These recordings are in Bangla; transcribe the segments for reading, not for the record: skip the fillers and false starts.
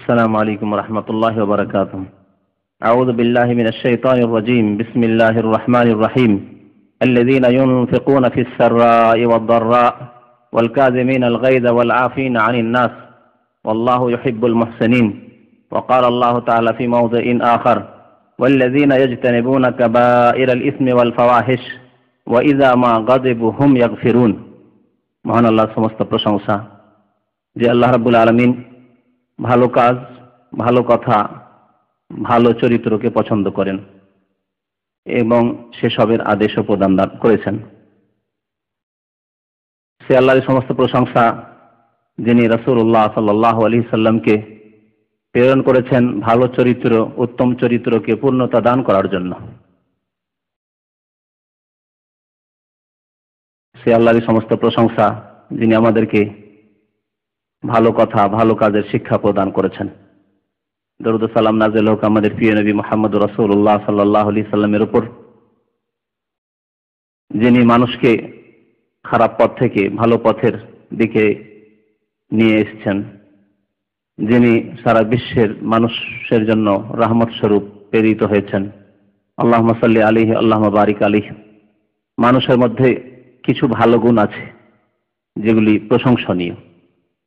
السلام عليكم ورحمة الله وبركاته. أعوذ بالله من الشيطان الرجيم. بسم الله الرحمن الرحيم. الذين ينفقون في السراء والضراء والكاظمين الغيظ والعافين عن الناس والله يحب المحسنين. وقال الله تعالى في موضع آخر: والذين يجتنبون كبائر الإثم والفواحش وإذا ما غضبوا هم يغفرون. মহান আল্লাহর সমস্ত প্রশংসা যে আল্লাহ রাব্বুল আলামিন ভালো কাজ, ভালো কথা, ভালো চরিত্রকে পছন্দ করেন এবং সেসবের আদেশও প্রদান করেছেন। সে আল্লাহর সমস্ত প্রশংসা যিনি রাসূলুল্লাহ সাল্লাল্লাহু আলাইহি সাল্লামকে প্রেরণ করেছেন ভালো চরিত্র, উত্তম চরিত্রকে পূর্ণতা দান করার জন্য। সে আল্লাহর সমস্ত প্রশংসা যিনি আমাদেরকে ভালো কথা, ভালো কাজের শিক্ষা প্রদান করেছেন। দরুদ ও সালাম নাযিল হোক আমাদের প্রিয় নবী মুহাম্মদুর রাসূলুল্লাহ সাল্লাল্লাহু আলাইহি সাল্লামের উপর, যিনি মানুষকে খারাপ পথ থেকে ভালো পথের দিকে নিয়ে এসেছেন, যিনি সারা বিশ্বের মানুষের জন্য রহমত স্বরূপ প্রেরিত হয়েছেন। আল্লাহুম্মা সাল্লি আলাইহি আল্লাহুম্মা বারিক আলাইহি। মানুষের মধ্যে কিছু ভালো গুণ আছে যেগুলি প্রশংসনীয়,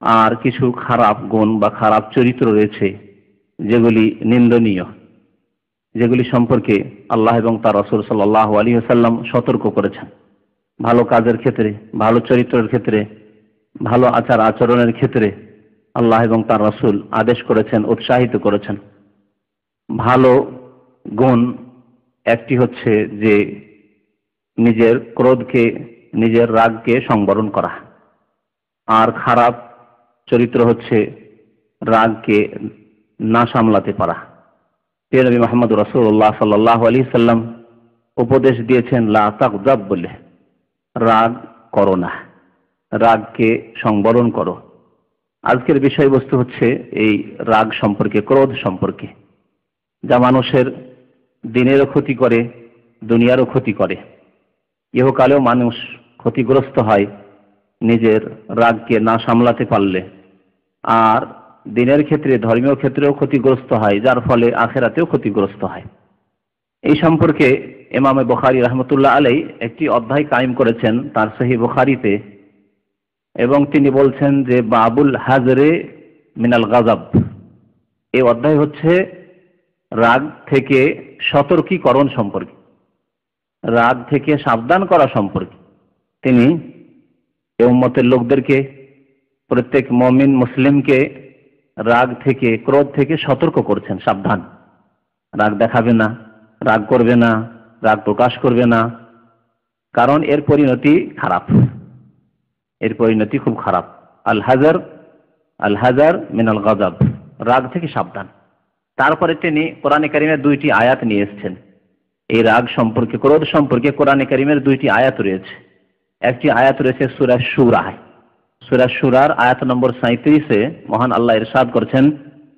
আর কিছু খারাপ গুণ বা খারাপ চরিত্র রয়েছে যেগুলি নিন্দনীয়, যেগুলি সম্পর্কে আল্লাহ এবং তার রাসূল সাল্লাল্লাহু আলাইহি ওয়াসাল্লাম সতর্ক করেছেন। ভালো কাজের ক্ষেত্রে, ভালো চরিত্রের ক্ষেত্রে, ভালো আচার আচরণের ক্ষেত্রে আল্লাহ এবং তার রাসূল আদেশ করেছেন, উৎসাহিত করেছেন। ভালো গুণ একটি হচ্ছে যে নিজের ক্রোধকে, নিজের রাগকে সংবরণ করা, আর খারাপ চরিত্র হচ্ছে রাগকে না সামলাতে পারা। প্রিয় নবী মুহাম্মদ রাসূলুল্লাহ সাল্লাল্লাহু আলাইহি সাল্লাম উপদেশ দিয়েছেন লা তাগযাব বলে, রাগ করো না, রাগকে সংবরণ করো। আজকের বিষয়বস্তু হচ্ছে এই রাগ সম্পর্কে, ক্রোধ সম্পর্কে, যা মানুষের দিনেরও ক্ষতি করে, দুনিয়ারও ক্ষতি করে। ইহকালেও মানুষ ক্ষতিগ্রস্ত হয় নিজের রাগকে না সামলাতে পারলে, আর দিনের ক্ষেত্রে, ধর্মীয় ক্ষেত্রেও ক্ষতিগ্রস্ত হয়, যার ফলে আখিরাতেও ক্ষতিগ্রস্ত হয়। এই সম্পর্কে ইমাম বুখারী রাহমাতুল্লাহ আলাইহি একটি অধ্যায় কায়েম করেছেন তার সহিহ বুখারীতে, এবং তিনি বলছেন যে বাবুল হাজরে মিনাল গাযাব। এই অধ্যায় হচ্ছে রাগ থেকে সতর্কীকরণ সম্পর্কে, রাগ থেকে সাবধান করা সম্পর্কে। তিনি এই উম্মতের লোকদেরকে, প্রত্যেক মুমিন মুসলিমকে রাগ থেকে, ক্রোধ থেকে সতর্ক করছেন, সাবধান, রাগ দেখাবে না, রাগ করবে না, রাগ প্রকাশ করবে না, কারণ এর পরিণতি খারাপ, এর পরিণতি খুব খারাপ। আল হাজার মিনাল গাযাব, রাগ থেকে সাবধান। তারপরে তিনি কোরআনে কারীমের দুইটি আয়াত নিয়ে এসেছেন এই রাগ সম্পর্কে, ক্রোধ সম্পর্কে। কোরআনে কারীমের দুইটি আয়াত রয়েছে। একটি আয়াত রয়েছে সূরা শুরায়, সূরা শুরার আয়াত নম্বর 37-এ মহান আল্লাহ ইরশাদ করেছেন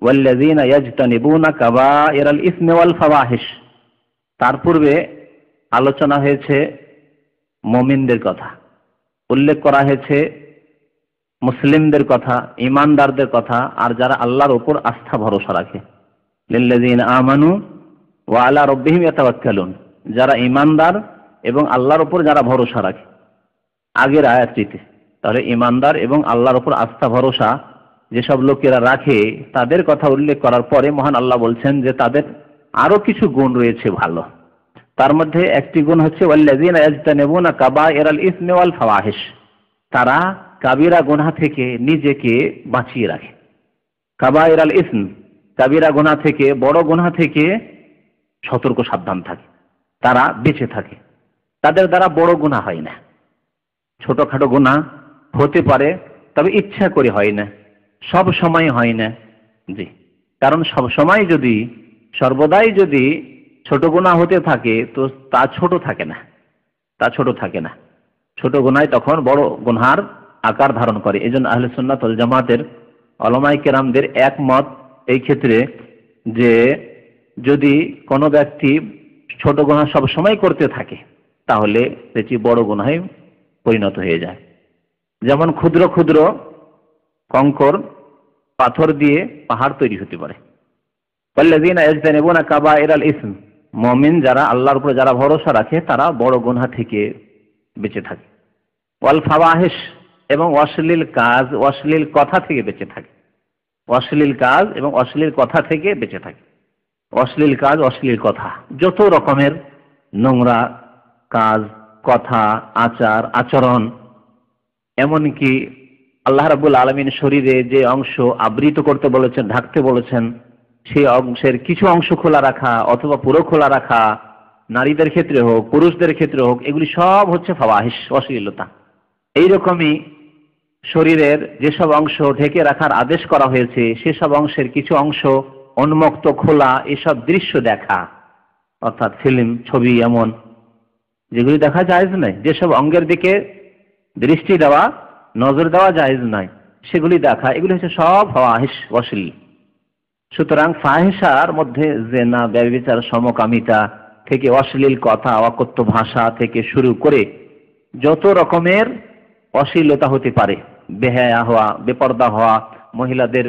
ওয়াল্লাযীনা ইয়াজতানিবুনা কাবাইরাল ইসমি ওয়াল ফাওয়াহিশ। তার পূর্বে আলোচনা হয়েছে মুমিনদের কথা, উল্লেখ করা হয়েছে মুসলিমদের কথা, ঈমানদারদের কথা, আর যারা আল্লাহর উপর আস্থা ভরসা রাখে। লিল্লাযীনা আমানু ওয়া আলা রাব্বিহিম ইয়াতাওয়াক্কালুন, যারা ঈমানদার এবং আল্লাহর উপর যারা ভরসা রাখে, আগের আয়াতটিতে। তাহলে ঈমানদার এবং আল্লাহর উপর আস্থা ভরসা যেসব লোকেরা রাখে তাদের কথা উল্লেখ করার পরে মহান আল্লাহ বলছেন যে তাদের আরো কিছু গুণ রয়েছে ভালো। তার মধ্যে একটি গুণ হচ্ছে ওয়াল্লাযীনা ইয়াজতানিবুনা কাবাইরাল ইসমি ওয়াল ফাওয়াহিশ, তারা কাবিরা গুনাহ থেকে নিজেকে বাঁচিয়ে রাখে। কাবাইরাল ইসম, কাবিরা গুনাহ থেকে, বড় গুনাহ থেকে সতর্ক সাবধান থাকে, তারা বেঁচে থাকে। তাদের দ্বারা বড় গুনাহ হয় না, ছোটখাটো গুনাহ হতে পারে, তবে ইচ্ছা করে হয় না, সব সময় হয় না। জি, কারণ সব সময় যদি, সর্বদাই যদি ছোট গুনাহ হতে থাকে তো তা ছোট থাকে না, তা ছোট থাকে না। ছোট গুনাহ তখন বড় গুনহার আকার ধারণ করে। এজন্য আহলে সুন্নাত ওয়াল জামাতের উলামায়ে কেরামদের একমত এই ক্ষেত্রে যে যদি কোনো ব্যক্তি ছোট গুনাহ সব সময় করতে থাকে তাহলে সেটি বড় গুনাহে পরিণত হয়ে যায়। যেমন ক্ষুদ্র ক্ষুদ্র কঙ্কর পাথর দিয়ে পাহাড় তৈরি হতে পারে। ওয়াল্লাযীনা ইয়াজতানিবুনা কাবাইরাল ইসম, মুমিন যারা আল্লাহর উপরে যারা ভরসা রাখে তারা বড় গুনাহ থেকে বেঁচে থাকে। ওয়াল ফাওয়াহিশ, এবং অশ্লীল কাজ অশ্লীল কথা থেকে বেঁচে থাকে। অশ্লীল কাজ এবং অশ্লীল কথা থেকে বেঁচে থাকে। অশ্লীল কাজ অশ্লীল কথা, যত রকমের নোংরা কাজ, কথা, আচার আচরণ, এমনকি আল্লাহ রাব্বুল আলামিন শরীরে যে অংশ আবৃত করতে বলেছেন, ঢাকতে বলেছেন, সেই অংশের কিছু অংশ খোলা রাখা অথবা পুরো খোলা রাখা, নারীদের ক্ষেত্রে হোক পুরুষদের ক্ষেত্রে হোক, এগুলি সব হচ্ছে ফাওয়াহিশ, অশ্লীলতা। এইরকমই শরীরের যেসব অংশ ঢেকে রাখার আদেশ করা হয়েছে সেসব অংশের কিছু অংশ উন্মুক্ত খোলা, এসব দৃশ্য দেখা, অর্থাৎ ফিল্ম, ছবি, এমন যেগুলি দেখা জায়েজ নয়, যেসব অঙ্গের দিকে দৃষ্টি দেওয়া, নজর দেওয়া জায়েজ নয়, সেগুলি দেখা, এগুলি হচ্ছে সব ফাওয়াহিশ, অশ্লীল। সুতরাং ফাহিশার মধ্যে জিনা, ব্যভিচার, সমকামিতা থেকে অশ্লীল কথা, অকথ্য ভাষা থেকে শুরু করে যত রকমের অশ্লীলতা হতে পারে, বেহায়া হওয়া, বেপর্দা হওয়া, মহিলাদের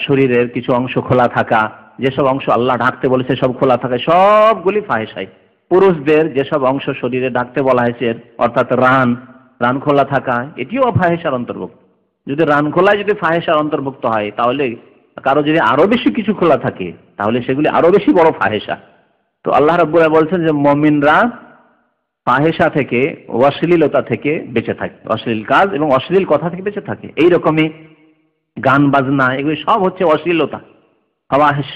শরীরের কিছু অংশ খোলা থাকা, যেসব অংশ আল্লাহ ঢাকতে বলেছে সব খোলা থাকা, সবগুলি ফাহিশাই। পুরুষদের যেসব অংশ শরীরে ঢাকতে বলা হয়েছে, অর্থাৎ রান খোলা থাকা, এটিও ফাহিশার অন্তর্ভুক্ত। যদি রান খোলায় যদি ফাহিশার অন্তর্ভুক্ত হয়, তাহলে কারো যদি আরো বেশি কিছু খোলা থাকে তাহলে সেগুলি আরো বেশি বড় ফাহিশা। তো আল্লাহ রাব্বুল আলামিন বলছেন যে মুমিনরা ফাহিশা থেকে, অশ্লীলতা থেকে বেঁচে থাকে, অশ্লীল কাজ এবং অশ্লীল কথা থেকে বেঁচে থাকে। এইরকমই গান বাজনা, এগুলি সব হচ্ছে অশ্লীলতা, ফাওয়াহিশ।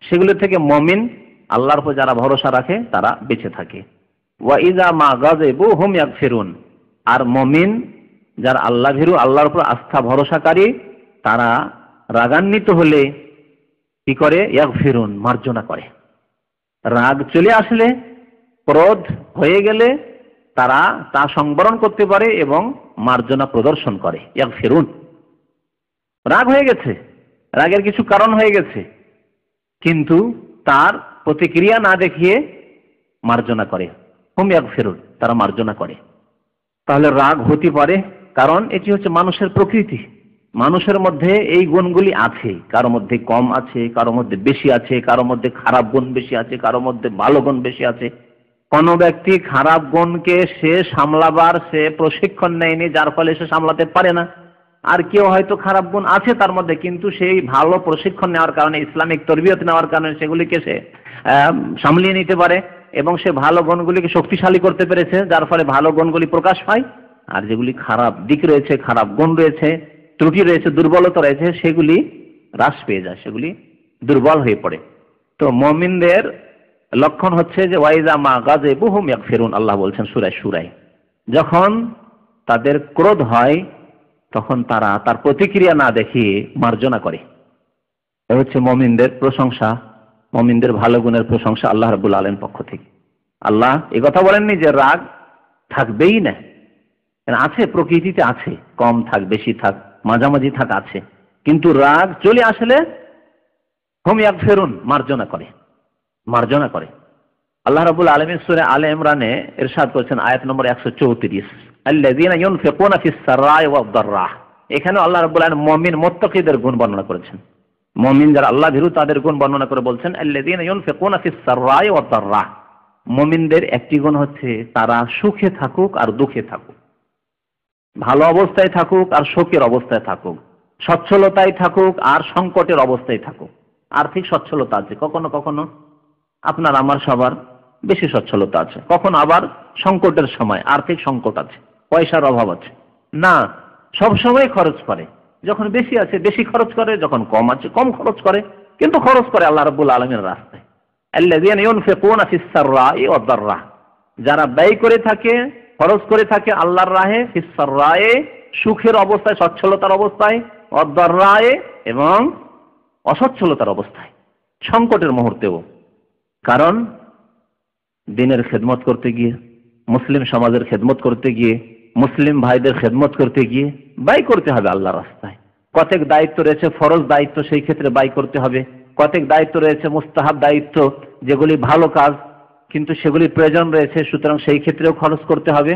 সেগুলো থেকে মুমিন আল্লাহর উপর যারা ভরসা রাখে তারা বেঁচে থাকে। ওয়া ইযা মা গাযিবু হুম ইয়াগফিরুন, আর মুমিন যারা আল্লাহ ভীরু, আল্লাহর উপর আস্থা ভরসাকারী, তারা রাগান্বিত হলে কি করে? ইয়াগফিরুন, মার্জনা করে। রাগ চলে আসলে, ক্রোধ হয়ে গেলে তারা তা সংবরণ করতে পারে এবং মার্জনা প্রদর্শন করে। ইয়াগফিরুন, রাগ হয়ে গেছে, রাগের কিছু কারণ হয়ে গেছে, কিন্তু তার প্রতিক্রিয়া না দেখিয়ে মার্জনা করে। হুম ইয়াগফিরুন, তারা মার্জনা করে। তাহলে রাগ হতে পারে, কারণ এটি হচ্ছে মানুষের প্রকৃতি। মানুষের মধ্যে এই গুণগুলি আছে, কারো মধ্যে কম আছে, কারো মধ্যে বেশি আছে, কারো মধ্যে খারাপ গুণ বেশি আছে, কারো মধ্যে ভালো গুণ বেশি আছে। কোন ব্যক্তি খারাপ গুণকে সে সামলাবার সে প্রশিক্ষণ নেয়নি, যার ফলে সে সামলাতে পারে না। আর কেউ হয়তো খারাপ গুণ আছে তার মধ্যে, কিন্তু সেই ভালো প্রশিক্ষণ নেওয়ার কারণে, ইসলামিক তরবিয়ত নেওয়ার কারণে সেগুলিকে সে সামলিয়ে নিতে পারে এবং সে ভালো গুণগুলিকে শক্তিশালী করতে পেরেছে, যার ফলে ভালো গুণগুলি প্রকাশ পায়। আর যেগুলি খারাপ দিক রয়েছে, খারাপ গুণ রয়েছে, ত্রুটি রয়েছে, দুর্বলতা রয়েছে, সেগুলি হ্রাস পেয়ে যায়, সেগুলি দুর্বল হয়ে পড়ে। তো মুমিনদের লক্ষণ হচ্ছে যে ওয়াইজা মা গাযিবু হুম ইয়াগফিরুন, আল্লাহ বলছেন সূরা সূরায়, যখন তাদের ক্রোধ হয় তখন তারা তার প্রতিক্রিয়া না দেখিয়ে মার্জনা করে। এ হচ্ছে মুমিনদের প্রশংসা, মুমিনদের ভালো গুণের প্রশংসা আল্লাহ রাব্বুল আলামিনের পক্ষ থেকে। আল্লাহ এই কথা বলেননি যে রাগ থাকবেই না, আছে, প্রকৃতিতে আছে, কম থাক বেশি থাক মাঝামাঝি থাক আছে, কিন্তু রাগ চলে আসলে হুম ইয়াগফিরুন, মার্জনা করে, মার্জনা করে। আল্লাহ রাব্বুল আলামিন সূরা আলে ইমরানে ইরশাদ করেছেন আয়াত নম্বর 134, আল্লাযীনা ইউনফিকুনা ফিস সাররাই ওয়াদ দাররা। এখানে আল্লাহ রাব্বুল আলামিন মুমিন মুত্তাকিদের গুণ বর্ণনা করেছেন। মুমিন যারা আল্লাহ ভীরু তাদের গুণ বর্ণনা করে বলছেন আল্লাযীনা ইউনফিকুনা ফিস সাররাই ওয়াদ দাররা। মুমিনদের একটি গুণ হচ্ছে তারা সুখে থাকুক আর দুঃখে থাকুক, ভালো অবস্থায় থাকুক আর শোকের অবস্থায় থাকুক, সচ্ছলতায় থাকুক আর সংকটের অবস্থায় থাকুক। আর্থিক সচ্ছলতা আছে, কখনো কখনো আপনার আমার সবার বেশি সচ্ছলতা আছে, কখনো আবার সংকটের সময় আর্থিক সংকট আছে, পয়সার অভাব আছে, না সব সময় খরচ করে, যখন বেশি আছে বেশি খরচ করে, যখন কম আছে কম খরচ করে, কিন্তু খরচ করে আল্লাহ রাব্বুল আলামিনের রাস্তায়। আল্লাযীনা ইউনফিকুনা ফিস সাররাই ওয়াদ দাররা, যারা ব্যয় করে থাকে, খরচ করে থাকে আল্লাহর রাহে, ফিস সাররাই, সুখের অবস্থায়, সচ্ছলতার অবস্থায়, ওয়াদ দাররাই, এবং অসচ্ছলতার অবস্থায়, সংকটের মুহূর্তেও। কারণ দিনের খেদমত করতে গিয়ে, মুসলিম সমাজের খেদমত করতে গিয়ে, মুসলিম ভাইদের খেদমত করতে গিয়ে ব্যয় করতে হবে আল্লাহর রাস্তায়। কতক দায়িত্ব রয়েছে ফরজ দায়িত্ব, সেই ক্ষেত্রে ব্যয় করতে হবে। কতক দায়িত্ব রয়েছে মুস্তাহাব দায়িত্ব, যেগুলি ভালো কাজ কিন্তু সেগুলির প্রয়োজন রয়েছে, সুতরাং সেই ক্ষেত্রেও খরচ করতে হবে,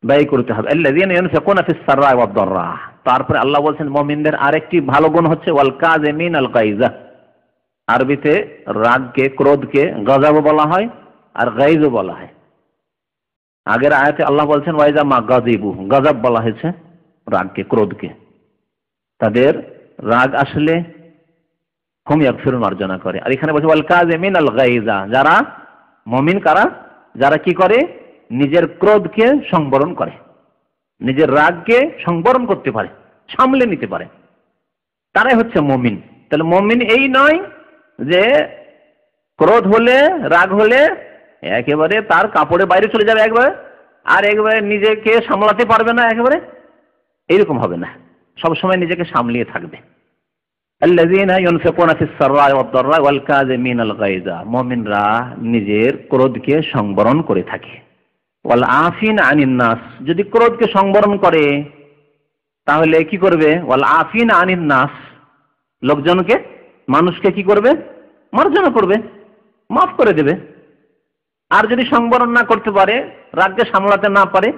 ব্যয় করতে হবে। আল্লাযীনা ইউনফিকুনা ফিস সাররাই ওয়াদ দাররা, তারপরে আল্লাহ বলছেন মুমিনদের আরেকটি ভালো গুণ হচ্ছে ওয়াল কাযিমিন আল গাইজা। আরবিতে রাগকে, ক্রোধকে গজব বলা হয় আর গাইজ বলা হয়। আগের আয়াতে আল্লাহ বলছেন ওয়াইজা মা গাযিবু, গজব বলা হয়েছে রাগকে, ক্রোধকে। তাদের রাগ আসলে হুম ইয়াগফিরুন মার্জনা করে। আর এখানে বলছে ওয়াল কাযিমিন আল গাইজা, যারা মুমিন কারা? যারা কি করে? নিজের ক্রোধকে সংবরণ করে, নিজের রাগকে সংবরণ করতে পারে, সামলে নিতে পারে, তারাই হচ্ছে মুমিন। তাহলে মুমিন এই নয় যে ক্রোধ হলে, রাগ হলে একেবারে তার কাপড়ে বাইরে চলে যাবে একবারে, আর একবারে নিজেকে সামলাতে পারবে না, একেবারে এইরকম হবে না, সবসময় নিজেকে সামলিয়ে থাকবে। আল্লাযীনা ইউনফিকুনা ফিস সাররা'i ওয়াদ দাররা'i ওয়াল কাযিমিনাল গায়যা, মুমিনরা নিজের ক্রোধকে সংবরণ করে থাকে। ওয়াল আফিনা আনিন নাস, যদি ক্রোধকে সংবরণ করে তাহলে কি করবে? ওয়াল আফিনা আনিন নাস, লোকজনকে, মানুষকে কি করবে? মার্জনা করবে, মাফ করে দেবে। আর যদি সংবরণ না করতে পারে, রাগকে সামলাতে না পারে,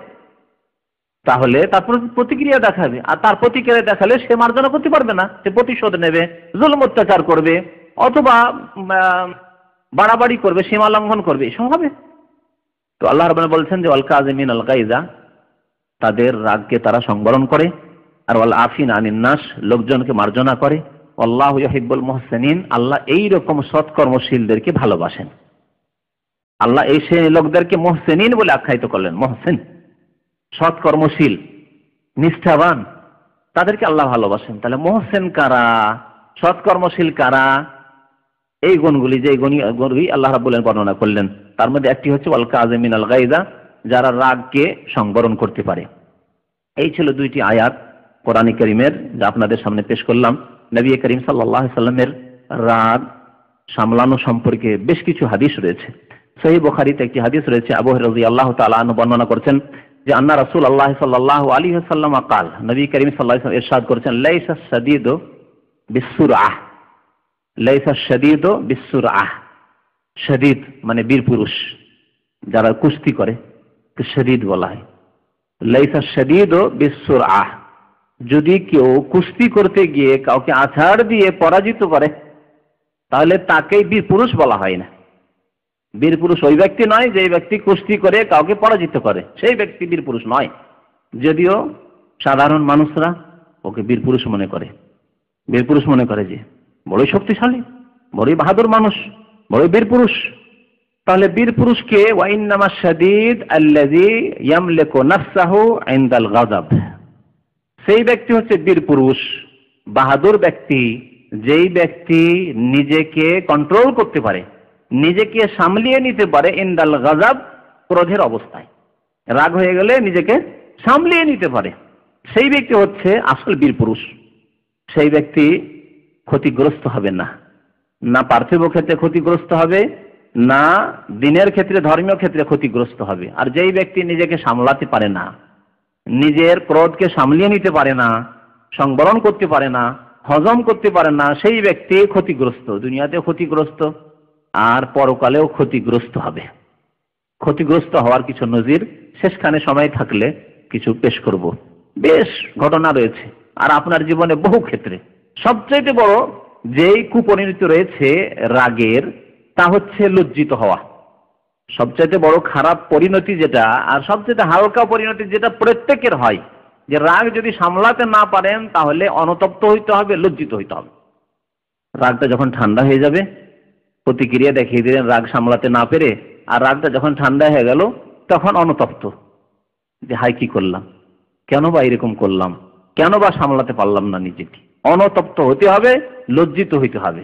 তাহলে তার প্রতিক্রিয়া দেখাবে, আর তার প্রতিক্রিয়া দেখালে সে মার্জনা করতে পারবে না, সে প্রতিশোধ নেবে, জুলুম অত্যাচার করবে, অথবা বাড়াবাড়ি করবে, সীমা লঙ্ঘন করবে, এসব হবে। তো আল্লাহ রাব্বুল বলছেন যে ওয়াল কাযিমিনাল গায়যা, তাদের রাগকে তারা সংবরণ করে, আর ওয়াল আফিনা আনিন নাস, লোকজনকে মার্জনা করে। আল্লাহু ইউহিব্বুল মুহসিনিন, আল্লাহ এই রকম সৎকর্মশীলদেরকে ভালোবাসেন। আল্লাহ এই সেই লোকদেরকে মুহসিনিন বলে আখ্যায়িত করলেন, মুহসিন, সৎকর্মশীল, নিষ্ঠাবান, তাদেরকে আল্লাহ ভালোবাসেন। তাহলে মুহসিন কারা, সৎকর্মশীল কারা? এই গুণগুলি, যে গুণগুলি আল্লাহ রাব্বুল আলামিন বর্ণনা করলেন, তার মধ্যে একটি হচ্ছে ওয়াল কাযিমিনাল গায়যা, যারা রাগকে সংবরণ করতে পারে। এই ছিল দুইটি আয়াত কোরআনে কারীমের, যা আপনাদের সামনে পেশ করলাম। নবী করিম সাল্লাল্লাহু আলাইহি সাল্লামের রাগ সামলানো সম্পর্কে বেশ কিছু হাদিস রয়েছে। সহিহ বুখারীতে একটি হাদিস রয়েছে, আবু হুরায়রা রাদিয়াল্লাহু তাআলা আনহু বর্ণনা করছেন যে আন্না রাসূলুল্লাহ সাল্লাল্লাহু আলাইহি ওয়াসাল্লাম قال, নবী করিম সাল্লাল্লাহু আলাইহি ওয়াসাল্লাম ইরশাদ করেছেন, লাইসা শাদীদু বিসসুরআহ, লাইসা শাদীদু বিসসুরআহ, শাদীদ মানে বীর পুরুষ, যারা কুস্তি করে শাদীদ বলা হয়। লাইসা শাদীদু বিসসুরআহ, যদি কেউ কুস্তি করতে গিয়ে কাউকে আছাড় দিয়ে পরাজিত করে তাহলে তাকেই বীর পুরুষ বলা হয় না। বীর পুরুষ ওই ব্যক্তি নয় যে ব্যক্তি কুস্তি করে কাউকে পরাজিত করে, সেই ব্যক্তি বীর পুরুষ নয়। যদিও সাধারণ মানুষরা ওকে বীর পুরুষ মনে করে, বীর পুরুষ মনে করে যে বড়ই শক্তিশালী, বড়ই বাহাদুর মানুষ, বড়ই বীর পুরুষ। তাহলে বীর পুরুষকে ওয়া ইন্নামা শাদীদ আল্লাযী ইয়ামলিকু নাফসাহু ইনদাল গাযাব, সেই ব্যক্তি হচ্ছে বীর পুরুষ, বাহাদুর ব্যক্তি, যেই ব্যক্তি নিজেকে কন্ট্রোল করতে পারে, নিজেকে সামলিয়ে নিতে পারে ইনদাল গাযাব, ক্রোধের অবস্থায়, রাগ হয়ে গেলে নিজেকে সামলিয়ে নিতে পারে, সেই ব্যক্তি হচ্ছে আসল বীর পুরুষ। সেই ব্যক্তি ক্ষতিগ্রস্ত হবে না, না পার্থিব ক্ষেত্রে ক্ষতিগ্রস্ত হবে, না দিনের ক্ষেত্রে, ধর্মীয় ক্ষেত্রে ক্ষতিগ্রস্ত হবে। আর যেই ব্যক্তি নিজেকে সামলাতে পারে না, নিজের ক্রোধকে সামলিয়ে নিতে পারে না, সংবরণ করতে পারে না, হজম করতে পারে না, সেই ব্যক্তি ক্ষতিগ্রস্ত, দুনিয়াতেও ক্ষতিগ্রস্ত আর পরকালেও ক্ষতিগ্রস্ত হবে। ক্ষতিগ্রস্ত হওয়ার কিছু নজির শেষখানে সময় থাকলে কিছু পেশ করব। বেশ ঘটনা রয়েছে, আর আপনার জীবনে বহু ক্ষেত্রে সবচেয়ে বড় যেই কুপরিণতি রয়েছে রাগের, তা হচ্ছে লজ্জিত হওয়া। সবচেয়ে বড় খারাপ পরিণতি যেটা, আর সবচেয়ে হালকা পরিণতি যেটা প্রত্যেকের হয়, যে রাগ যদি সামলাতে না পারেন তাহলে অনুতপ্ত হইতে হবে, লজ্জিত হইতে হবে। রাগটা যখন ঠান্ডা হয়ে যাবে, প্রতিক্রিয়া দেখিয়ে দিলেন রাগ সামলাতে না পেরে, আর রাগটা যখন ঠান্ডা হয়ে গেল তখন অনুতপ্ত, যে হাই কি করলাম, কেন বা এরকম করলাম, কেন বা সামলাতে পারলাম না নিজেকে। অনুতপ্ত হতে হবে, লজ্জিত হইতে হবে।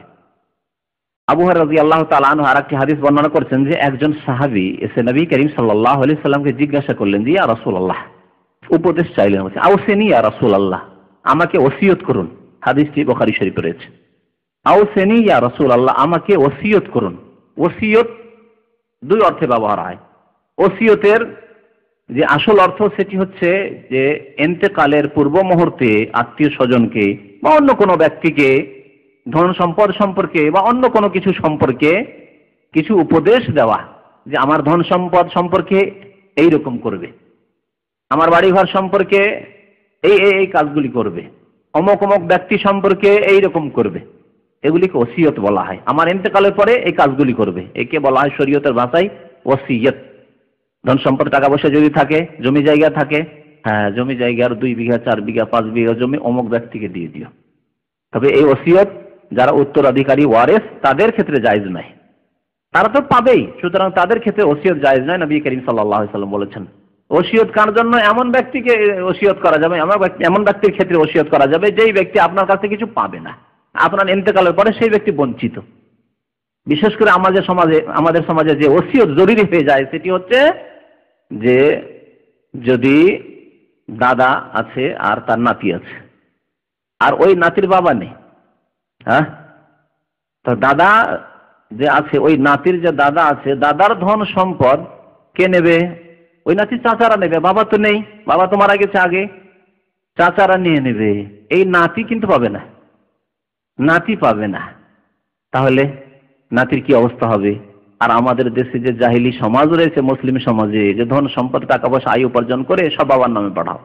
আবু হুরায়রা রাদিয়াল্লাহু তাআলা আনহু আরেকটি হাদিস বর্ণনা করেছেন যে একজন সাহাবী এসে নবী করিম সাল্লাল্লাহু আলাইহি সাল্লামকে জিজ্ঞাসা করলেন যে ইয়া রাসূলুল্লাহ, উপদেশ চাইলেন, বলছে আউসিনি ইয়া রাসূলুল্লাহ, আমাকে ওসিয়ত করুন। হাদিসটি বুখারী শরীফে রয়েছে। আউসিনি ইয়া রাসূলুল্লাহ, আমাকে ওসিয়ত করুন। ওসিয়ত দুই অর্থে ব্যবহার হয়। ওসিয়তের যে আসল অর্থ সেটি হচ্ছে যে ইন্তেকালের পূর্ব মুহূর্তে আত্মীয় স্বজনকে বা অন্য কোনো ব্যক্তিকে ধন সম্পদ সম্পর্কে বা অন্য কোনো কিছু সম্পর্কে কিছু উপদেশ দেওয়া, যে আমার ধন সম্পদ সম্পর্কে এই রকম করবে, আমার বাড়িঘর সম্পর্কে এই এই এই কাজগুলি করবে, অমুক অমুক ব্যক্তি সম্পর্কে এইরকম করবে, এগুলিকে ওসিয়ত বলা হয়। আমার ইন্তেকালের পরে এই কাজগুলি করবে, একে বলা হয় শরীয়তের ভাষায় ওসিয়ত। ধন সম্পদ টাকা পয়সা যদি থাকে, জমি জায়গা থাকে, হ্যাঁ জমি জায়গার 2 বিঘা 4 বিঘা 5 বিঘা জমি অমুক ব্যক্তিকে দিয়ে দিও। তবে এই ওসিয়ত যারা উত্তরাধিকারী ওয়ারেস তাদের ক্ষেত্রে জায়েজ নয়, তারা তো পাবেই, সুতরাং তাদের ক্ষেত্রে ওসিয়ত জায়েজ নয়। নবী করিম সাল্লাল্লাহু আলাইহি সাল্লাম বলেছেন ওসিয়ত কার জন্য? এমন ব্যক্তিকে ওসিয়ত করা যাবে, এমন ব্যক্তির ক্ষেত্রে ওসিয়ত করা যাবে যেই ব্যক্তি আপনার কাছে কিছু পাবে না, আপনার ইন্তেকালের পরে সেই ব্যক্তি বঞ্চিত। বিশেষ করে আমাদের সমাজে যে ওসিয়ত জরুরি হয়ে যায় সেটি হচ্ছে যে যদি দাদা আছে আর তার নাতি আছে, আর ওই নাতির বাবা নেই, হ্যাঁ, তো দাদা যে আছে, ওই নাতির যে দাদা আছে, দাদার ধন সম্পদ কে নেবে? ওই নাতির চাচারা নেবে, বাবা তো নেই, বাবা তো মারা গেছে আগে, চাচারা নিয়ে নেবে। এই নাতি কিন্তু পাবে না, নাতি পাবে না। তাহলে নাতির কি অবস্থা হবে? আর আমাদের দেশে যে জাহিলি সমাজ রয়েছে, মুসলিম সমাজে, যে ধন সম্পদ টাকা পয়সা আয় উপার্জন করে সব বাবার নামে পাঠাও,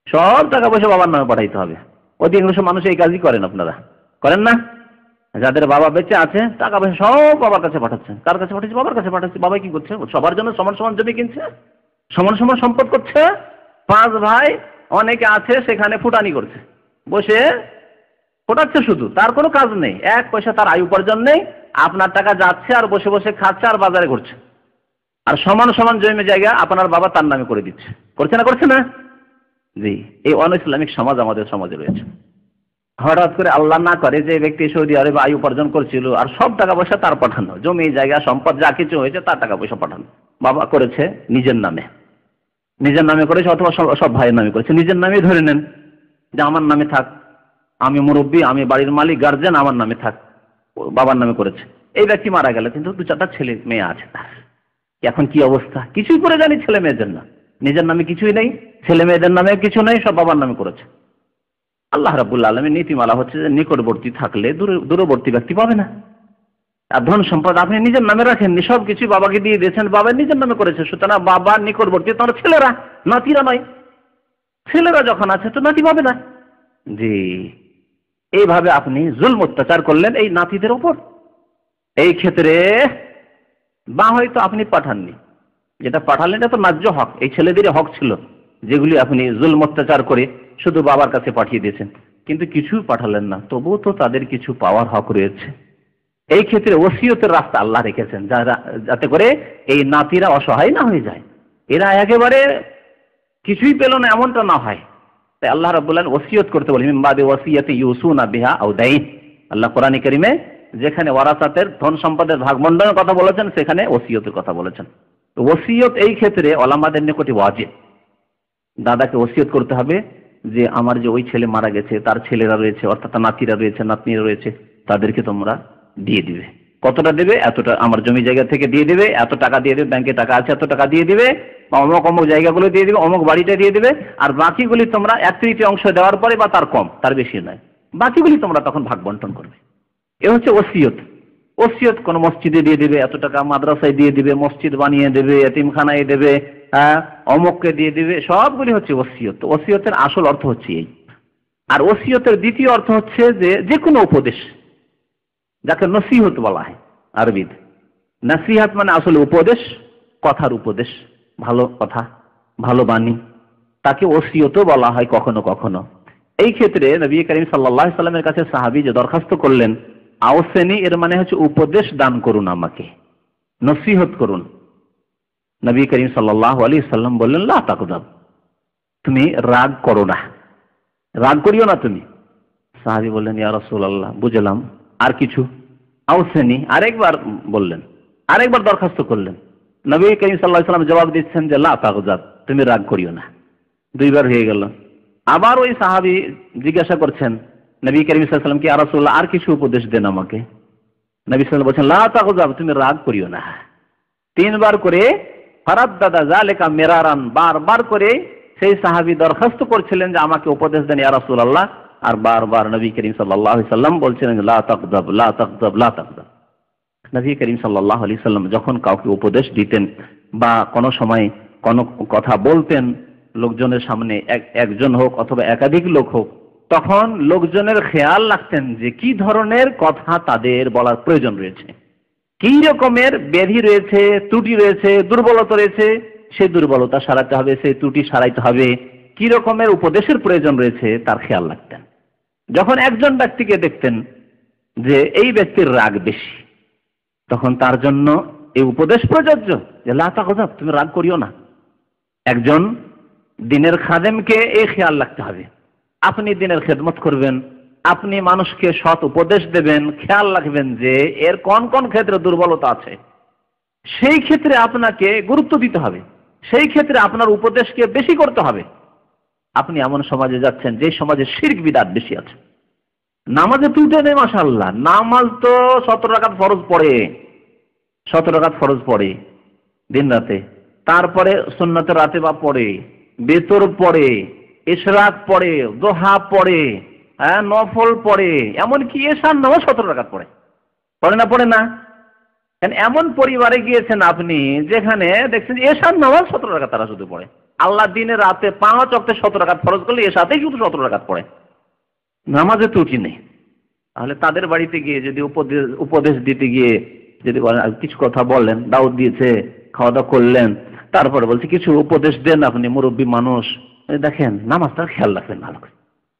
সব টাকা পয়সা বাবার নামে পাঠাইতে হবে। অধিকাংশ মানুষ এই কাজই করেন, আপনারা করেন না? যাদের বাবা বেঁচে আছে টাকা পয়সা সব বাবার কাছে পাঠাচ্ছে। কার কাছে পাঠাচ্ছে? বাবার কাছে পাঠাচ্ছে। বাবা কি করছে? সবার জন্য সমান সমান জমি কিনছে, সমান সমান সম্পদ করছে। 5 ভাই অনেকে আছে সেখানে ফুটানি করছে, বসে ফোটাচ্ছে শুধু, তার কোনো কাজ নেই, 1 পয়সা তার আয় উপার্জন নেই। আপনার টাকা যাচ্ছে আর বসে বসে খাচ্ছে আর বাজারে ঘুরছে, আর সমান সমান জমি জায়গা আপনার বাবা তার নামে করে দিচ্ছে। করছে না? করছে না? জি, এই অন ইসলামিক সমাজ আমাদের সমাজে রয়েছে। হঠাৎ করে আল্লাহ না করে যে ব্যক্তি সৌদি আরবে আয় উপার্জন করছিল আর সব টাকা পয়সা তার পাঠানো, জমি জায়গা সম্পদ যা কিছু হয়েছে তার টাকা পয়সা পাঠানো। বাবা করেছে নিজের নামে, নিজের নামে করেছে, অথবা সব ভাইয়ের নামে করেছে, নিজের নামে ধরে নেন যে আমার নামে থাক, আমি মুরব্বী, আমি বাড়ির মালিক, গার্জেন, আমার নামে থাক, বাবার নামে করেছে। এই ব্যক্তি মারা গেল, কিন্তু 2-4টা ছেলে মেয়ে আছে তার। এখন কি অবস্থা? কিছুই করে জানি ছেলে মেয়েদের না, নিজের নামে কিছুই নেই, ছেলে মেয়েদের নামে কিছু নেই, সব বাবার নামে করেছে। আল্লাহ রাব্বুল আলামিন নীতিমালা হচ্ছে যে নিকটবর্তী থাকলে দূরবর্তী ব্যক্তি পাবে না। আর ধন সম্পদ আপনি নিজের নামে রাখেননি, সব কিছু বাবাকে দিয়ে দিয়েছেন, বাবা নিজের নামে করেছে, সুতরাং বাবার নিকটবর্তী তোমার ছেলেরা, নাতিরা নয়। ছেলেরা যখন আছে তো নাতি পাবে না। জি, এইভাবে আপনি জুলম অত্যাচার করলেন এই নাতিদের ওপর। এই ক্ষেত্রে বা হয়তো আপনি পাঠাননি, যেটা পাঠালেন এটা তো ন্যায্য হক, এই ছেলেদেরই হক ছিল, যেগুলি আপনি জুলম অত্যাচার করে শুধু বাবার কাছে পাঠিয়ে দিয়েছেন, কিন্তু কিছু পাঠালেন না, তবুও তো তাদের কিছু পাওয়ার হক রয়েছে। এই ক্ষেত্রে ওসিয়তের রাস্তা আল্লাহ রেখেছেন, যাতে করে এই নাতিরা অসহায় না হয়ে যায়, এরা একেবারে কিছুই পেল না এমনটা না হয়। তাই আল্লাহ রাব্বুল আলামিন ওসিয়ত করতে বলেন, মিন বাদি ওয়াসিয়াতি ইউসুনা বিহা আও দাইন। আল্লাহ কোরআনে কারীমে যেখানে ওয়ারাসাতের ধন সম্পদের ভাগ বন্টনের কথা বলেছেন, সেখানে ওসিয়তের কথা বলেছেন। তো ওসিয়ত এই ক্ষেত্রে ওলামাদের নিকটে ওয়াজিব। দাদাকে ওসিয়ত করতে হবে যে আমার যে ওই ছেলে মারা গেছে, তার ছেলেরা রয়েছে, অর্থাৎ নাতিরা রয়েছে, নাতনিরা রয়েছে, তাদেরকে তোমরা দিয়ে দিবে। কতটা দেবে? এতটা আমার জমি জায়গা থেকে দিয়ে দেবে, এত টাকা দিয়ে দেবে, ব্যাংকে টাকা আছে এত টাকা দিয়ে দিবে, বা অমুক অমুক জায়গাগুলো দিয়ে দিবে, অমুক বাড়িটা দিয়ে দিবে, আর বাকিগুলি তোমরা 1/3 অংশ দেওয়ার পরে বা তার কম, তার বেশি নয়, বাকিগুলি তোমরা তখন ভাগ বন্টন করবে। এ হচ্ছে ওসিয়ত। ওসিয়ত কোন মসজিদে দিয়ে দিবে, এত টাকা মাদ্রাসায় দিয়ে দিবে, মসজিদ বানিয়ে দেবে, এতিমখানায় দেবে, অমুককে দিয়ে দিবে, সবগুলি হচ্ছে ওসিয়ত। ওসিয়তের আসল অর্থ হচ্ছে এই। আর ওসিয়তের দ্বিতীয় অর্থ হচ্ছে যে কোনো উপদেশ, যাকে নসিহত বলা হয় আরবিতে। নসিহত মানে আসলে উপদেশ, কথার উপদেশ, ভালো কথা, ভালো বাণী, তাকে ওসিয়তও বলা হয় কখনো কখনো। এই ক্ষেত্রে নবী করিম সাল্লাল্লাহু আলাইহি সাল্লামের কাছে সাহাবী যে দরখাস্ত করলেন আওসেনি, এর মানে হচ্ছে উপদেশ দান করুন, আমাকে নসিহত করুন। নবী করিম সাল্লাল্লাহু আলাইহি সাল্লাম বললেন, লা তাকযাব, তুমি রাগ করো না, রাগ করিও না তুমি। সাহাবী বললেন, ইয়া রাসূলুল্লাহ, বুঝলাম, আর কিছু? আওসেনি, আরেকবার বললেন, আরেকবার দরখাস্ত করলেন। নবী করিম সাল্লাল্লাহু আলাইহি সাল্লাম জবাব দিচ্ছেন যে লা তাকযাব, তুমি রাগ করিও না। 2 বার হয়ে গেল। আবার ওই সাহাবী জিজ্ঞাসা করছেন নবী করিম সাল্লাল্লাহু আলাইহি ওয়াসাল্লাম, কি ইয়া রাসূলুল্লাহ, আর কিছু উপদেশ দেন আমাকে। নবী সাল্লাল্লাহু আলাইহি ওয়াসাল্লাম বলছেন, লা তাকযাব, তুমি রাগ করিও না। 3 বার করে ফারাদ্দাদা যালিকা মিরারান, বারবার করে সেই সাহাবী দরখাস্ত করছিলেন যে আমাকে উপদেশ দেন ইয়া রাসূলুল্লাহ, আর বারবার নবী করিম সাল্লাল্লাহু আলাইহি ওয়াসাল্লাম বলছিলেন লা তাকযাব, লা তাকযাব, লা তাকযাব। নবী করিম সাল্লাল্লাহু আলাইহি ওয়াসাল্লাম যখন কাউকে উপদেশ দিতেন বা কোনো সময় কোনো কথা বলতেন, লোকজনের সামনে একজন হোক অথবা একাধিক লোক হোক, তখন লোকজনের খেয়াল রাখতেন যে কি ধরনের কথা তাদের বলার প্রয়োজন রয়েছে, কি রকমের ব্যাধি রয়েছে, ত্রুটি রয়েছে, দুর্বলতা রয়েছে, সেই দুর্বলতা সারাতে হবে, সেই ত্রুটি সারাইতে হবে, কি রকমের উপদেশের প্রয়োজন রয়েছে তার খেয়াল রাখতেন। যখন একজন ব্যক্তিকে দেখতেন যে এই ব্যক্তির রাগ বেশি, তখন তার জন্য এই উপদেশ প্রযোজ্য যে লা তাগজাব, তুমি রাগ করিও না। একজন দ্বীনের খাদেমকে এই খেয়াল রাখতে হবে, আপনি দ্বীনের খেদমত করবেন, আপনি মানুষকে সৎ উপদেশ দেবেন, খেয়াল রাখবেন যে এর কোন কোন ক্ষেত্রে দুর্বলতা আছে, সেই ক্ষেত্রে আপনাকে গুরুত্ব দিতে হবে, সেই ক্ষেত্রে আপনার উপদেশকে বেশি করতে হবে। আপনি এমন সমাজে যাচ্ছেন যে সমাজে শিরক বিদআত বেশি আছে, নামাজে ত্রুটি নেই মাশাআল্লাহ, নামাজ তো 17 রাকাত ফরজ পড়ে, 17 রাকাত ফরজ পড়ে দিন রাতে, তারপরে সুন্নাতে রাতে বা পড়ে, বেতর পড়ে, ইশরাক পড়ে, দোহা পড়ে, নফল পড়ে, এমনকি এশার নামাজ 17 রাকাত পড়ে, পড়ে না? এমন পরিবারে গিয়েছেন আপনি যেখানে দেখছেন এশার নামাজ 17 রাকাত তারা শুধু পড়ে, আল্লাহ দিনে রাতে 5 ওয়াক্তে 17 রাকাত ফরজ করলে এশাতেই শুধু 17 রাকাত পড়ে, নামাজে ত্রুটি নেই। তাহলে তাদের বাড়িতে গিয়ে যদি উপদেশ দিতে গিয়ে যদি কিছু কথা বললেন, দাওয়াত দিয়েছে, খাওয়া দাওয়া করলেন, তারপরে বলছে কিছু উপদেশ দেন, আপনি মুরব্বী মানুষ, দেখেন নামাজটার খেয়াল রাখবেন, ভালো করে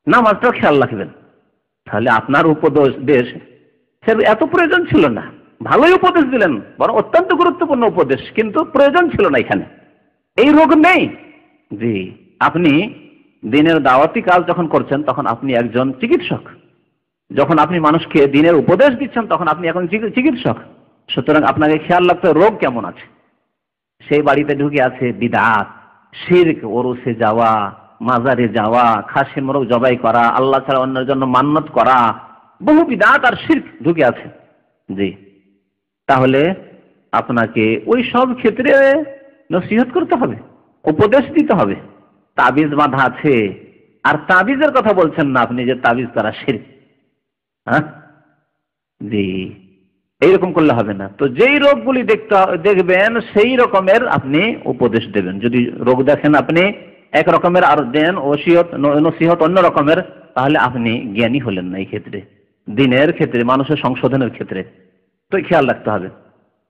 নামাজটার খেয়াল রাখবেন, তাহলে আপনার উপদেশ এত প্রয়োজন ছিল না, ভালোই উপদেশ দিলেন, বরং অত্যন্ত গুরুত্বপূর্ণ উপদেশ, কিন্তু প্রয়োজন ছিল না এখানে, এই রোগ নেই। জি, আপনি দিনের দাওয়াতি কাজ যখন করছেন তখন আপনি একজন চিকিৎসক, যখন আপনি মানুষকে দিনের উপদেশ দিচ্ছেন তখন আপনি এখন চিকিৎসক, সুতরাং আপনাকে খেয়াল রাখতে রোগ কেমন আছে। সেই বাড়িতে ঢুকে আছে বিদআত, শিরক, ওরসে যাওয়া, মাজারে যাওয়া, খাসি মোরগ জবাই করা, আল্লাহ ছাড়া অন্যের জন্য মান্নত করা, বহু বিদআত আর শিরক ঢুকে আছে। জি, তাহলে আপনাকে ওই সব ক্ষেত্রে নসিহত করতে হবে, উপদেশ দিতে হবে। তাবিজ বাঁধা আছে, আর তাবিজের কথা বলছেন না আপনি যে তাবিজ করা শিরক, হ্যাঁ, জি, এইরকম করলে হবে না। তো যেই রোগগুলি দেখবেন সেই রকমের আপনি উপদেশ দেবেন। যদি রোগ দেখেন আপনি এক রকমের আর দেন নসিহত অন্য রকমের, তাহলে আপনি জ্ঞানী হলেন না এই ক্ষেত্রে, দিনের ক্ষেত্রে, মানুষের সংশোধনের ক্ষেত্রে। তো খেয়াল রাখতে হবে।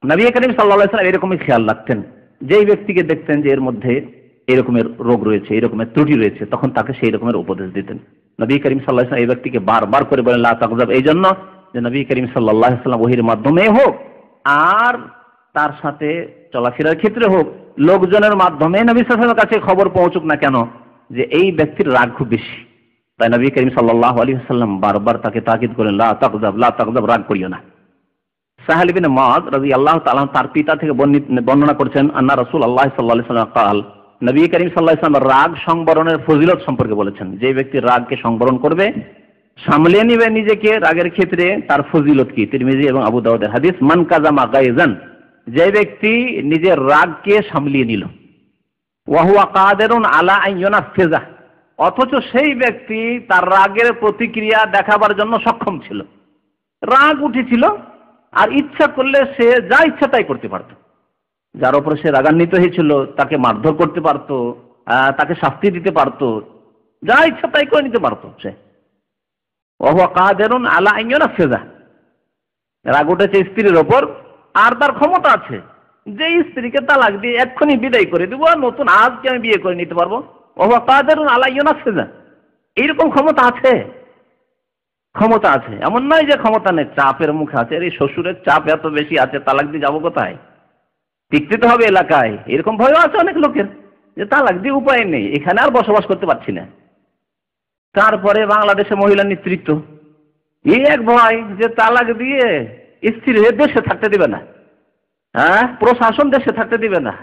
নবী করিম সাল্লাল্লাহু আলাইহি ওয়াসাল্লাম এরকমই খেয়াল রাখতেন, যেই ব্যক্তিকে দেখতেন যে এর মধ্যে এরকমের রোগ রয়েছে, এরকমের ত্রুটি রয়েছে, তখন তাকে সেই রকমের উপদেশ দিতেন। নবী করিম সাল্লাল্লাহু আলাইহি ওয়াসাল্লাম এই ব্যক্তিকে বারবার করে বলেন লা তাগজাব, এই জন্য যে নবী করিম সাল্লাল্লাহু আলাইহি ওয়াসাল্লাম ওহীর মাধ্যমে হোক আর তার সাথে চলাফেরার ক্ষেত্রে হোক, লোকজনের মাধ্যমে নবী সাল্লাল্লাহু আলাইহি ওয়াসাল্লামের কাছে খবর পৌঁছুক না কেন যে এই ব্যক্তির রাগ খুব বেশি, তাই নবী করিম সাল্লাল্লাহু আলাইহি ওয়াসাল্লাম বারবার তাকে তাকিদ করেন লা তাগজাব, লা তাগজাব, রাগ করিও না। সাহেল ইবনে মুআয রাদিয়াল্লাহু তাআলা তার পিতা থেকে বর্ণনা করেছেন আন্না রাসূলুল্লাহ সাল্লাল্লাহু আলাইহি ওয়াসাল্লাম قال, নবী করিম সাল্লাল্লাহু আলাইহি ওয়াসাল্লাম রাগ সংবরণের ফজিলত সম্পর্কে বলেছেন, যে ব্যক্তি রাগকে সংবরণ করবে, সামলে নিবে নিজেকে রাগের ক্ষেত্রে, তার ফজিলত কি। তিরমিজি এবং আবু দাউদের হাদিস, মান কাযামা গায়জান, যে ব্যক্তি নিজের রাগকে সামলিয়ে নিল, ওয়া হুয়া কাদিরুন আলা আন ইউনাফিযা, অথচ সেই ব্যক্তি তার রাগের প্রতিক্রিয়া দেখাবার জন্য সক্ষম ছিল, রাগ উঠেছিল আর ইচ্ছা করলে সে যা ইচ্ছা তাই করতে পারত, যার উপরে সে রাগান্বিত হয়েছিল তাকে মারধর করতে পারত, তাকে শাস্তি দিতে পারত, যা ইচ্ছা তাই করে নিতে পারত সে। ওয়া হুয়া কাদিরুন আলা আন ইউনাফিযা, রাগ উঠেছে স্ত্রীর ওপর আর তার ক্ষমতা আছে যে স্ত্রীকে তালাক দিয়ে এক্ষুনি বিদায় করে দেবো, নতুন আজকে আমি বিয়ে করে নিতে পারবো। ওয়া হুয়া কাদিরুন আলা ইউনাফিযা, এইরকম ক্ষমতা আছে, ক্ষমতা আছে, এমন নয় যে ক্ষমতা নেই, চাপের মুখে আছে। এই শ্বশুরের চাপ এত বেশি আছে, তালাক দিয়ে যাবো কোথায়, টিকতে তো হবে এলাকায়, এরকম ভয়ও আছে অনেক লোকের যে তালাক দিয়ে উপায় নেই, এখানে আর বসবাস করতে পারছি না। তারপরে বাংলাদেশে মহিলা নেতৃত্ব, এই এক ভয় যে তালাক দিয়ে স্ত্রী দেশে থাকতে দিবে না, হ্যাঁ, প্রশাসন দেশে থাকতে দিবে না,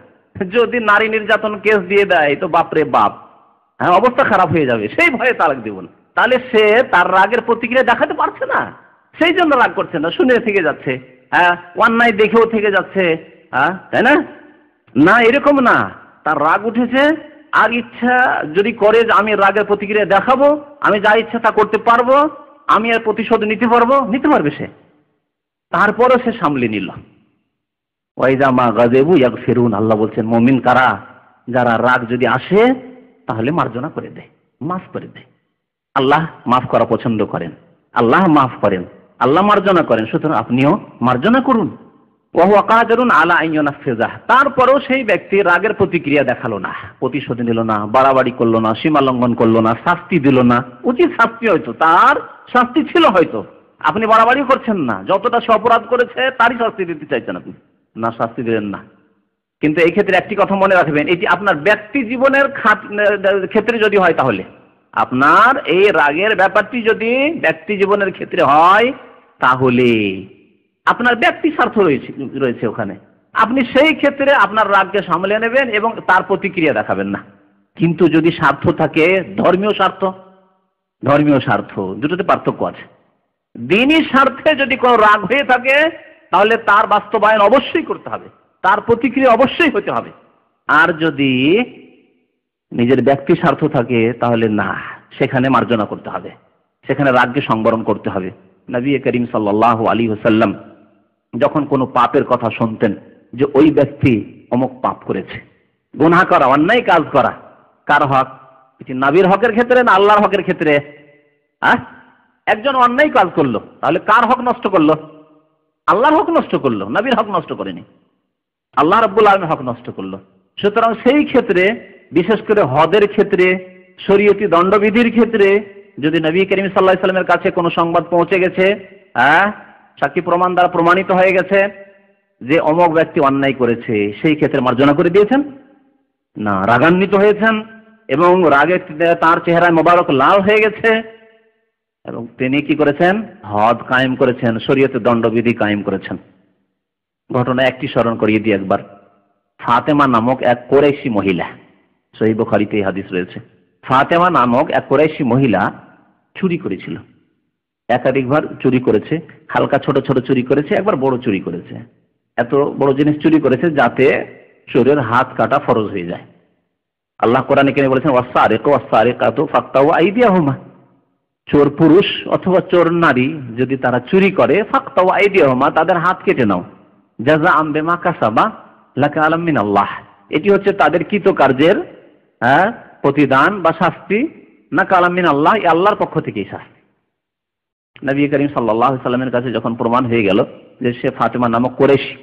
যদি নারী নির্যাতন কেস দিয়ে দেয় তো বাপরে বাপ, হ্যাঁ, অবস্থা খারাপ হয়ে যাবে, সেই ভয়ে তালাক দিব না। তাহলে সে তার রাগের প্রতিক্রিয়া দেখাতে পারছে না, সেই জন্য রাগ করছে না, শুনে থেকে যাচ্ছে, হ্যাঁ, অন্যায় দেখেও থেকে যাচ্ছে, হ্যাঁ, তাই না? না, এরকম না, তার রাগ উঠেছে আর ইচ্ছা যদি করে যে আমি রাগের প্রতিক্রিয়া দেখাবো, আমি যা ইচ্ছা তা করতে পারবো, আমি আর প্রতিশোধ নিতে পারবে সে, তারপরও সে সামলে নিল। ওয়াইজা মা গাযিবু ইয়াগফিরুন, আল্লাহ বলছেন মুমিন কারা, যারা রাগ যদি আসে তাহলে মার্জনা করে দেয়, মাফ করে দেয়। আল্লাহ মাফ করা পছন্দ করেন, আল্লাহ মাফ করেন, আল্লাহ মার্জনা করেন, সুতরাং আপনিও মার্জনা করুন। ওয়াহুয়া কাদিরুন আলা আন ইউনাফিযাহ, তারপরেও সেই ব্যক্তি রাগের প্রতিক্রিয়া দেখালো না, প্রতিশোধ নিল না, বাড়াবাড়ি করলো না, সীমা লঙ্ঘন করলো না, শাস্তি দিল না। উচিত শাস্তি হয়তো তার শাস্তি ছিল, হয়তো আপনি বাড়াবাড়ি করছেন না, যতটা সে অপরাধ করেছে তারই শাস্তি দিতে চাইছেন আপনি, না শাস্তি দিলেন না। কিন্তু এই ক্ষেত্রে একটি কথা মনে রাখবেন, এটি আপনার ব্যক্তি জীবনের ক্ষেত্রে যদি হয়, তাহলে আপনার এই রাগের ব্যাপারটি যদি ব্যক্তি জীবনের ক্ষেত্রে হয়, তাহলে আপনার ব্যক্তি স্বার্থ রয়েছে ওখানে, আপনি সেই ক্ষেত্রে আপনার রাগকে সামলে নেবেন এবং তার প্রতিক্রিয়া দেখাবেন না। কিন্তু যদি স্বার্থ থাকে, ধর্মীয় স্বার্থ দুটোতে পার্থক্য আছে। দিনই স্বার্থে যদি কোনো রাগ হয়ে থাকে, তাহলে তার বাস্তবায়ন অবশ্যই করতে হবে, তার প্রতিক্রিয়া অবশ্যই হতে হবে। আর যদি নিজের ব্যক্তি স্বার্থ থাকে, তাহলে না, সেখানে মার্জনা করতে হবে, সেখানে রাগকে সংবরণ করতে হবে। নবী করিম সাল্লাল্লাহু আলাইহি ওয়াসাল্লাম যখন কোনো পাপের কথা শুনতেন, যে ওই ব্যক্তি অমুক পাপ করেছে, গুনাহ করা, অন্যায় কাজ করা, কার হক? এটি নবীর হকের ক্ষেত্রে না আল্লাহর হকের ক্ষেত্রে? একজন অন্যায় কাজ করলো, তাহলে কার হক নষ্ট করলো? আল্লাহর হক নষ্ট করলো, নবীর হক নষ্ট করেনি, আল্লাহ রাব্বুল আলামিনের হক নষ্ট করলো। সুতরাং সেই ক্ষেত্রে, বিশেষ করে হদের ক্ষেত্রে, শরীয়তি দণ্ডবিধির ক্ষেত্রে, যদি নবী করিম সাল্লাল্লাহু আলাইহি ওয়াসাল্লামের কাছে কোনো সংবাদ পৌঁছে গেছে, সাক্ষী প্রমাণ দ্বারা প্রমাণিত হয়ে গেছে যে অমুক ব্যক্তি অন্যায় করেছে, সেই ক্ষেত্রে মার্জনা করে দিয়েছেন না, রাগান্বিত হয়েছেন এবং রাগে তার চেহারায় মোবারক লাল হয়ে গেছে এবং তিনি কি করেছেন? হদ কায়েম করেছেন, শরীয়তের দণ্ডবিধি কায়েম করেছেন। ঘটনা একটি স্মরণ করিয়ে দিই একবার। ফাতেমা নামক এক কুরাইশি মহিলা, সহিহ বুখারীতে এই হাদিস রয়েছে, ফাতেমা নামক এক কুরাইশি মহিলা চুরি করেছিল, একাধিকবার চুরি করেছে, হালকা ছোট ছোট চুরি করেছে, একবার বড় চুরি করেছে। এত বড় জিনিস চুরি করেছে যাতে চোরের হাত কাটা ফরজ হয়ে যায়। আল্লাহ কোরআনে কেন বলেছেন, ওয়াসসারিকু ওয়াসসারিকাতু ফাকতাউ আইদিয়াহুমা, চোর পুরুষ অথবা চোর নারী যদি তারা চুরি করে, ফাকতাউ আইদিয়াহুমা, তাদের হাত কেটে নাও, জাযাআম বিমা কাসাবা লাকালাম মিনাল্লাহ, এটি হচ্ছে তাদের কৃতকার্যের প্রতিদান বা শাস্তি, নাকালাম মিনাল্লাহ, আল্লাহর পক্ষ থেকেই শাস্তি। নবী করিম সাল্লাল্লাহু আলাইহি ওয়াসাল্লামের কাছে যখন প্রমাণ হয়ে গেল যে সে ফাতেমা নামক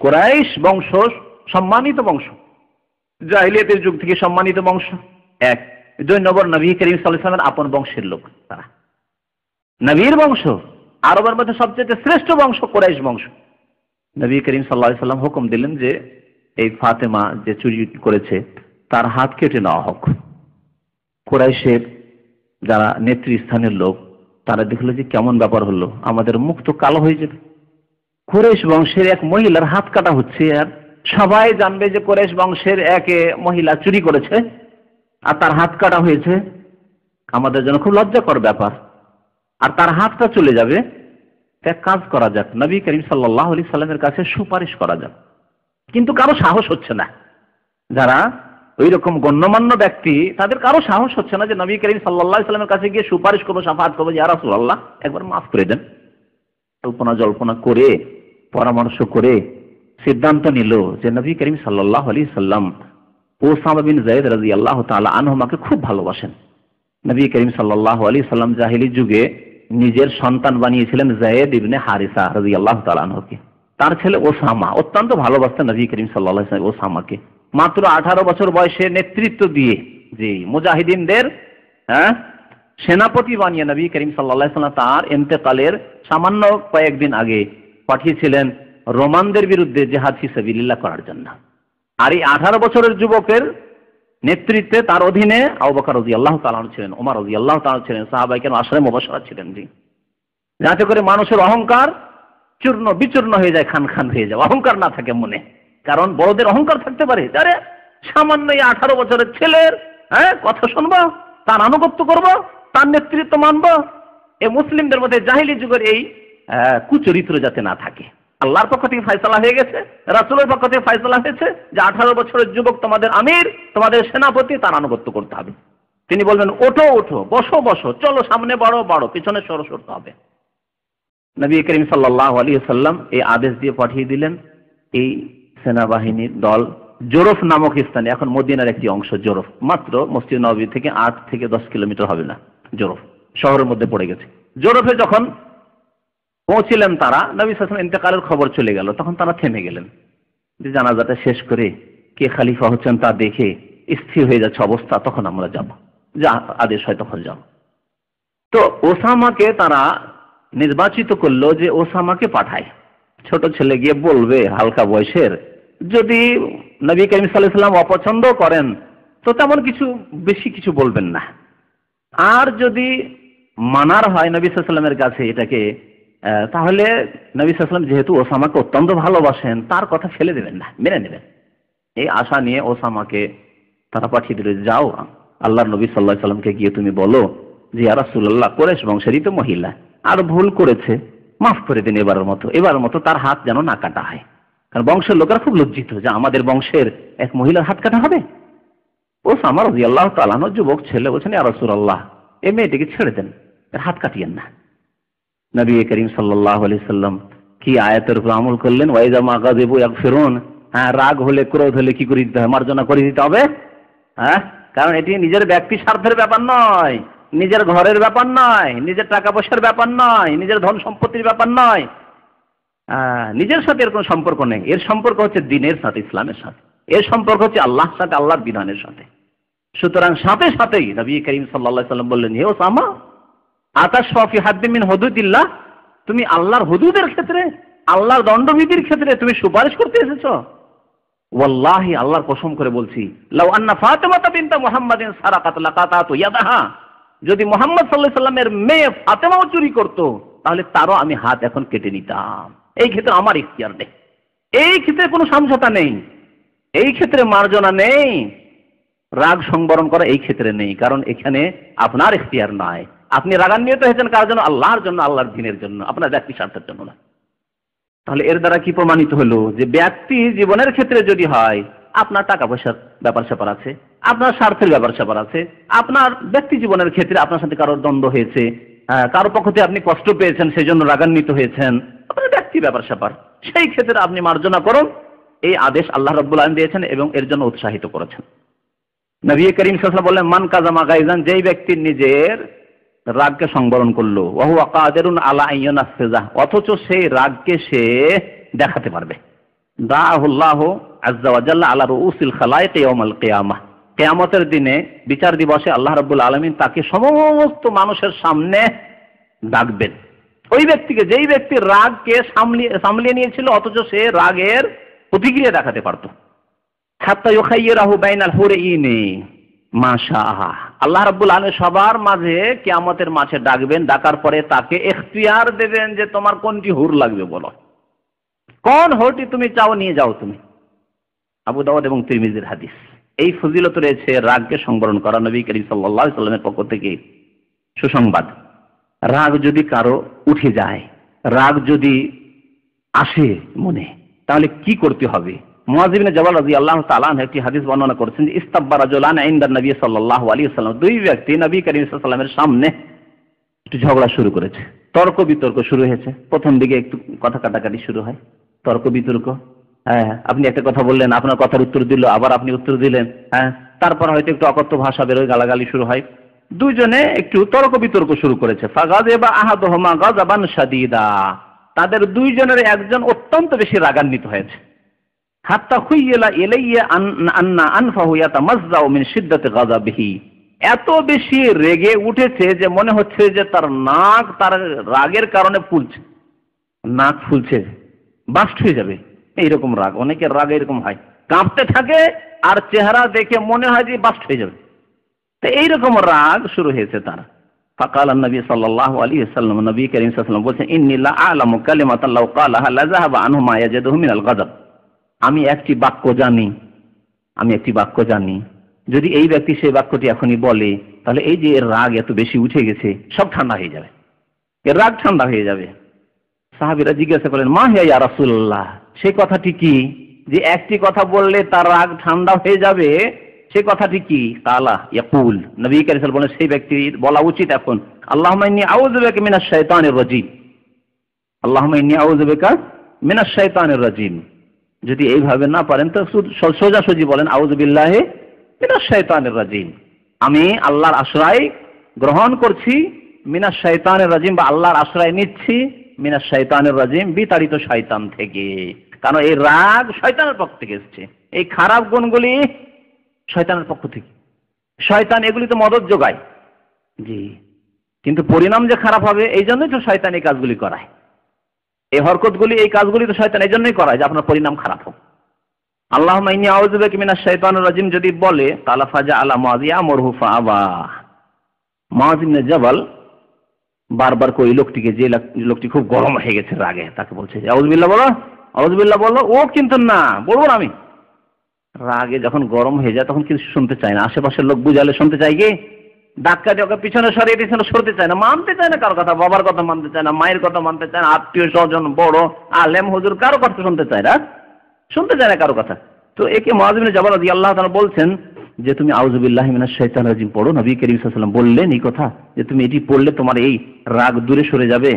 কুরাইশ বংশ, সম্মানিত বংশ, জাহিলিয়াতের যুগ থেকে সম্মানিত বংশ, এক, দুই নম্বর নবী করিম সাল্লাল্লাহু আলাইহি ওয়াসাল্লামের আপন বংশের লোক, তারা নবীর বংশ, আরবের মধ্যে সবচেয়ে শ্রেষ্ঠ বংশ কুরাইশ বংশ। নবী করিম সাল্লাল্লাহু আলাইহি ওয়াসাল্লাম হুকুম দিলেন যে এই ফাতেমা যে চুরি করেছে তার হাত কেটে নেওয়া হোক। কুরাইশের যারা নেতৃস্থানীয় লোক, তারা দেখলো যে কেমন ব্যাপার হলো, আমাদের মুখ তো কালো হয়ে যাবে, কুরাইশ বংশের এক মহিলার হাত কাটা হচ্ছে, আর সবাই জানবে যে কুরাইশ বংশের এক মহিলা চুরি করেছে আর তার হাত কাটা হয়েছে, আমাদের জন্য খুব লজ্জাকর ব্যাপার, আর তার হাতটা চলে যাবে। এক কাজ করা যাক, নবী করিম সাল্লাল্লাহু আলাইহি সাল্লামের কাছে সুপারিশ করা যাক। কিন্তু কারো সাহস হচ্ছে না, যারা ওই রকম গণ্যমান্য ব্যক্তি, তাদের কারো সাহস হচ্ছে না যে নবী করিম সাল্লাল্লাহু আলাইহি সাল্লামের কাছে গিয়ে সুপারিশ করবো, শাফাআত করবো, ইয়া রাসূলুল্লাহ একবার মাফ করে দেন। কল্পনা জল্পনা করে, পরামর্শ করে সিদ্ধান্ত নিল যে নবী করিম সাল্লাল্লাহু আলাইহি সাল্লাম উসামা বিন যায়েদ রাদিয়াল্লাহু তাআলা আনহুমাকে খুব ভালোবাসেন। নবী করিম সাল্লাল্লাহু আলাইহি সাল্লাম জাহেলি যুগে নিজের সন্তান বানিয়েছিলেন যায়েদ ইবনে হারিসা রাদিয়াল্লাহু তাআলা আনহুকে। তার ছেলে ওসামা অত্যন্ত ভালোবাসতেন নবী করিম সাল্লাল্লাহু আলাইহি ওয়াসাল্লাম ওসামাকে। মাত্র 18 বছর বয়সে নেতৃত্ব দিয়ে যে মুজাহিদিনদের সেনাপতি বানিয়ে নবী করিম সাল্লাল্লাহু আলাইহি ওয়াসাল্লাম তার ইন্তেকালের সামান্য কয়েকদিন আগে পাঠিয়েছিলেন রোমানদের বিরুদ্ধে জিহাদ ফি সাবিলিল্লাহ করার জন্য। আর এই 18 বছরের যুবকের নেতৃত্বে তার অধীনে আবু বকর রাদিয়াল্লাহু তাআলা ছিলেন, ওমর রাদিয়াল্লাহু তাআলা ছিলেন, সাহাবায়ে কেরাম আশরে মুবাশশারা ছিলেন, জি, যাতে করে মানুষের অহংকার চূর্ণ বিচূর্ণ হয়ে যায়, খান খান হয়ে যায়, অহংকার না থাকে মনে। কারণ বড়দের অহংকার থাকতে পারে, আরে সামান্য এই 18 বছরের ছেলের কথা শুনবো, তার আনুগত্য করব, তার নেতৃত্ব মানব, এ মুসলিমদের মধ্যে জাহিলি যুগের এই কুচরিত্র যাতে না থাকে। আল্লাহর পক্ষ থেকে ফয়সালা হয়ে গেছে, রাসূলের পক্ষ থেকে ফয়সালা হয়েছে যে 18 বছরের যুবক তোমাদের আমির, তোমাদের সেনাপতি, তার আনুগত্য করতে হবে। তিনি বলবেন ওঠো ওঠো, বসো বসো, চলো সামনে বাড়ো বাড়ো, পিছনে সরো সরতে হবে। নবী করিম সাল্লাল্লাহু আলাইহি ওয়াসাল্লাম এই আদেশ দিয়ে পাঠিয়ে দিলেন এই সেনাবাহিনীর দল জোরফ নামক স্থানে, এখন মদিনার একটি অংশ জোরফ, মাত্র মসজিদ নববী থেকে 8 থেকে 10 কিলোমিটার হবে না, জোরফ শহরের মধ্যে পড়ে গেছে। জোরফে যখন পৌঁছিলেন তারা, নবী সাল্লাল্লাহু আলাইহি ওয়াসাল্লাম ইন্তেকালের খবর চলে গেল, তখন তারা থেমে গেলেন যে জানাজাটা শেষ করে কে খলিফা হচ্ছেন তা দেখে স্থির হয়ে যাচ্ছে অবস্থা, তখন আমরা যাব, যা আদেশ হয় তখন যাব। তো ওসামাকে তারা নির্বাচিত করলো যে ওসামাকে পাঠায়, ছোট ছেলে গিয়ে বলবে হালকা বয়সের, যদি নবী করিম সাল্লাল্লাহু আলাইহি ওয়াসাল্লাম অপছন্দ করেন তো তেমন কিছু বেশি কিছু বলবেন না, আর যদি মানার হয় নবী সাল্লাল্লাহু আলাইহি ওয়াসাল্লামের কাছে এটাকে, তাহলে নবী সাল্লাল্লাহু আলাইহি ওয়াসাল্লাম যেহেতু ওসামাকে অত্যন্ত ভালোবাসেন তার কথা ফেলে দেবেন না, মেনে নেবেন। এই আশা নিয়ে ওসামাকে তারা পাঠিয়ে দিল, যাও আল্লাহর নবী সাল্লাল্লাহু আলাইহি ওয়াসাল্লামকে গিয়ে তুমি বলো যে ইয়া রাসূলুল্লাহ, কুরাইশ বংশেরই তো মহিলা, আর ভুল করেছে, মাফ করে দিন, এবারের মতো তার হাত যেন না কাটা হয়। কারণ বংশের লোকেরা খুব লজ্জিত যে আমাদের বংশের এক মহিলার হাত কাটা হবে। ওসামা রাদিয়াল্লাহু তাআলা আনহু যুবক ছেলে বলছেন, ইয়া রাসূলুল্লাহ, এই মেয়েটিকে ছেড়ে দেন, এর হাত কাটিয়েন না। নবী করিম সাল্লাল্লাহু আলাইহি সাল্লাম কি আয়াতের উপর আমল করলেন, ওয়াইজা মা গাযিবু ইয়াগফিরুন, হ্যাঁ, রাগ হলে ক্রোধ হলে কি করে দিতে হয়, মার্জনা করে দিতে হবে। হ্যাঁ, কারণ এটি নিজের ব্যক্তি স্বার্থের ব্যাপার নয়, নিজের ঘরের ব্যাপার নয়, নিজের টাকা পয়সার ব্যাপার নয়, নিজের ধন সম্পত্তির ব্যাপার নয়, নিজের সাথে এর কোনো সম্পর্ক নেই। এর সম্পর্ক হচ্ছে দ্বীনের সাথে, ইসলামের সাথে, এর সম্পর্ক হচ্ছে আল্লাহর সাথে, আল্লাহর বিধানের সাথে। সুতরাং সাথে সাথেই নবী করিম সাল্লাল্লাহু আলাইহি সাল্লাম বললেন, হে ওসামা, আতাশফা ফি হাদ্দিন মিন হুদুদিল্লাহ, তুমি আল্লাহর হুদুদের ক্ষেত্রে, আল্লাহর দণ্ডবিধির ক্ষেত্রে তুমি সুপারিশ করতে এসেছো? ওয়াল্লাহি, আল্লাহর কসম করে বলছি, লাউ আন্না ফাতিমা বিনতা মুহাম্মাদিন সারাকাত লাকাতাতু ইয়াদাহা, যদি মুহাম্মদ সাল্লাল্লাহু আলাইহি সাল্লামের মেয়ে ফাতেমাও চুরি করতো তাহলে তারও আমি হাত এখন কেটে নিতাম। এই ক্ষেত্রে আমার ইখতিয়ার নেই, এই ক্ষেত্রে কোনো সমঝোতা নেই, এই ক্ষেত্রে মার্জনা নেই, রাগ সংবরণ করা এই ক্ষেত্রে নেই, কারণ এখানে আপনার ইখতিয়ার নাই। আপনি রাগান্বিত হয়েছেন কার জন্য? আল্লাহর জন্য, আল্লাহর দ্বীনের জন্য, আপনার ব্যক্তি স্বার্থের জন্য না। তাহলে এর দ্বারা কি প্রমাণিত হলো যে ব্যক্তি জীবনের ক্ষেত্রে যদি হয়, আপনার টাকা পয়সার ব্যাপার স্যাপার আছে, আপনার স্বার্থের ব্যাপার স্যাপার আছে, আপনার ব্যক্তি জীবনের ক্ষেত্রে আপনার সাথে কারোর দ্বন্দ্ব হয়েছে, কারো পক্ষ থেকে আপনি কষ্ট পেয়েছেন, সেই জন্য রাগান্বিত হয়েছেন, আপনার ব্যক্তি ব্যাপার স্যাপার, সেই ক্ষেত্রে আপনি মার্জনা করুন, এই আদেশ আল্লাহ রাব্বুল আলামিন দিয়েছেন এবং এর জন্য উৎসাহিত করেছেন। নবী করিম সাল্লাল্লাহু আলাইহি ওয়াসাল্লাম বললেন, মান কাযামা গায়জান, যেই ব্যক্তি নিজের রাগকে সংবরণ করলো, ওয়া হুয়া কাদিরুন আলা আইয়ুনাফিযা, অথচ সেই রাগকে সে দেখাতে পারবে, দাআহুল্লাহু আযজা ওয়া জাল্লা আলা রুউসিল খালায়েক ইয়াউমাল কিয়ামাহ, কিয়ামতের দিনে বিচার দিবসে আল্লাহ রাব্বুল আলামিন তাকে সমস্ত মানুষের সামনে ডাকবেন। ওই ব্যক্তিকে, যেই ব্যক্তি রাগকে সামলিয়ে নিয়েছিল অথচ সে রাগের প্রতিক্রিয়া দেখাতে পারত। হাত্তা ইউখাইয়িরাহু বাইনাল হুরাইনি মা শাআ, আল্লাহ রাব্বুল আলামিন সবার মাঝে কিয়ামতের মাঠে ডাকবেন, ডাকার পরে তাকে ইখতিয়ার দেবেন যে তোমার কোনটি হুর লাগবে বলো, কোন হুরটি তুমি চাও নিয়ে যাও তুমি। আবু দাউদ এবং তিরমিজির হাদিস। এই ফজিলত রয়েছে রাগকে সংবরণ করা, নবী করিম সাল্লাল্লাহু আলাইহি ওয়াসাল্লামের পক্ষ থেকে সুসংবাদ। রাগ যদি কারো উঠে যায়, রাগ যদি আসে মনে, তাহলে কি করতে হবে? মুআয ইবনে জাবাল রাদিয়াল্লাহু তাআলা আনহু একটি হাদিস বর্ণনা করেছেন যে ইস্তাব্বা রাজুলান ইনদা নবী সাল্লাল্লাহু আলাইহি ওয়াসাল্লাম, দুই ব্যক্তি নবী করিম সাল্লাল্লাহু আলাইহি ওয়াসাল্লামের সামনে একটু ঝগড়া শুরু করেছে, তর্ক বিতর্ক শুরু হয়েছে। প্রথম দিকে একটু কথা কাটাকাটি শুরু হয়, তর্ক বিতর্ক, হ্যাঁ, আপনি একটা কথা বললেন, আপনার কথার উত্তর দিল, আবার আপনি উত্তর দিলেন, হ্যাঁ, তারপর হয়তো একটু অকথ্য ভাষা বেরোয়, গালাগালি শুরু হয়, দুইজনে একটু তর্ক বিতর্ক শুরু করেছে। ফাগাযিবা আহাদুহুমা গাযাবান শাদীদা, তাদের দুইজনের একজন অত্যন্ত বেশি রাগান্বিত হয়েছে। হাত্তা খুইলা ইলাইয়া আন্না আনফাহু ইয়াতামাজ্জাউ মিন শিদ্দাতি গাযাবিহি, এত বেশি রেগে উঠেছে যে মনে হচ্ছে যে তার নাক তার রাগের কারণে ফুলছে, নাক ফুলছে, বাস্ট হয়ে যাবে, এইরকম রাগ। অনেকের রাগ এরকম হয়, কাঁপতে থাকে আর চেহারা দেখে মনে হয় যে বাস্ট হয়ে যাবে। তো এইরকম রাগ শুরু হয়েছে তার। ফাকাল নবী সাল্লাল্লাহু আলাইহি ওয়াসাল্লাম, নবী করিম সাল্লাল্লাহু আলাইহি ওয়াসাল্লাম বলেন, ইন্নী লা আ'লামু কালিমাতান লাউ ক্বালাহা লা যাহাবা আনহু মা ইয়াজিদুহু মিনাল গাযাব, আমি একটি বাক্য জানি, যদি এই ব্যক্তি সেই বাক্যটি এখনই বলে তাহলে এই যে এর রাগ এত বেশি উঠে গেছে সব ঠান্ডা হয়ে যাবে, এর রাগ ঠান্ডা হয়ে যাবে। সাহাবীরা জিজ্ঞাসা করলেন, মা হিয়া ইয়া রাসূলুল্লাহ, সেই কথাটি কি যে একটি কথা বললে তার রাগ ঠান্ডা হয়ে যাবে, সেই কথাটি কি? কালা ইয়াকুল, নবী কারীম সাল্লাল্লাহু আলাইহি ওয়াসাল্লাম বলেন, সেই ব্যক্তির বলা উচিত এখন, আল্লাহুম্মা ইন্নী আউযু বিকা মিনাশ শাইতানির রাজীম, আল্লাহুম্মা ইন্নী আউযু বিকা মিনাশ শাইতানির রাজীম, যদি এইভাবে না পারেন তো সোজাসুজি বলেন আউযু বিল্লাহি মিনাশ শাইতানির রাজিম, আমি আল্লাহর আশ্রয় গ্রহণ করছি, মিনাশ শাইতানির রাজিম, বা আল্লাহর আশ্রয় নিচ্ছি মিনাশ শাইতানির রাজিম, বিতাড়িত শয়তান থেকে। কারণ এই রাগ শয়তানের পক্ষ থেকে এসেছে, এই খারাপ গুণগুলি শয়তানের পক্ষ থেকে। শয়তান এগুলি তো মদত যোগায়, জি, কিন্তু পরিণাম যে খারাপ হবে এই জন্যই তো শয়তান এই কাজগুলি করায়। এই হরকতগুলি, এই কাজগুলি তো শয়তান এই জন্যই করায় যে আপনার পরিণাম খারাপ হোক। আল্লাহুম্মা ইন্নী আউযু বিকা মিনাশ শাইতানির রাজিম যদি বলে, তাআলা ফাজআলা মুআয ইয়ামুরহু ফাআবা। মুআয ইবনে জাবাল বারবার ওই লোকটিকে, যে লোকটি খুব গরম হয়ে গেছে রাগে, তাকে বলছে যে আউযু বিল্লাহ বলো, আউযু বিল্লাহ বলো। ও কিন্তু না, বলবো না আমি। রাগে যখন গরম হয়ে যায় তখন কিছু শুনতে চায় না। আশেপাশের লোক বুঝালে শুনতে চায় কি? ধাক্কা দিয়ে ওকে পিছনে সরিয়ে দিয়েছিল, সরতে চায় না, মানতে চায় না কারো কথা, বাবার কথা মানতে চায় না, মায়ের কথা মানতে চায় না, আত্মীয় স্বজন, বড় আলেম হুজুর কারো কথা শুনতে চায় না, শুনতে চায় না কারো কথা। তো একে মুআয ইবনে জাবাল রাদিয়াল্লাহু তাআলা বলছেন যে তুমি আউযু বিল্লাহি মিনাশ শাইতানির রাজিম পড়ো। নবী করিম সাল্লাল্লাহু আলাইহি ওয়াসাল্লাম বললেন এই কথা যে তুমি এটি পড়লে তোমার এই রাগ দূরে সরে যাবে।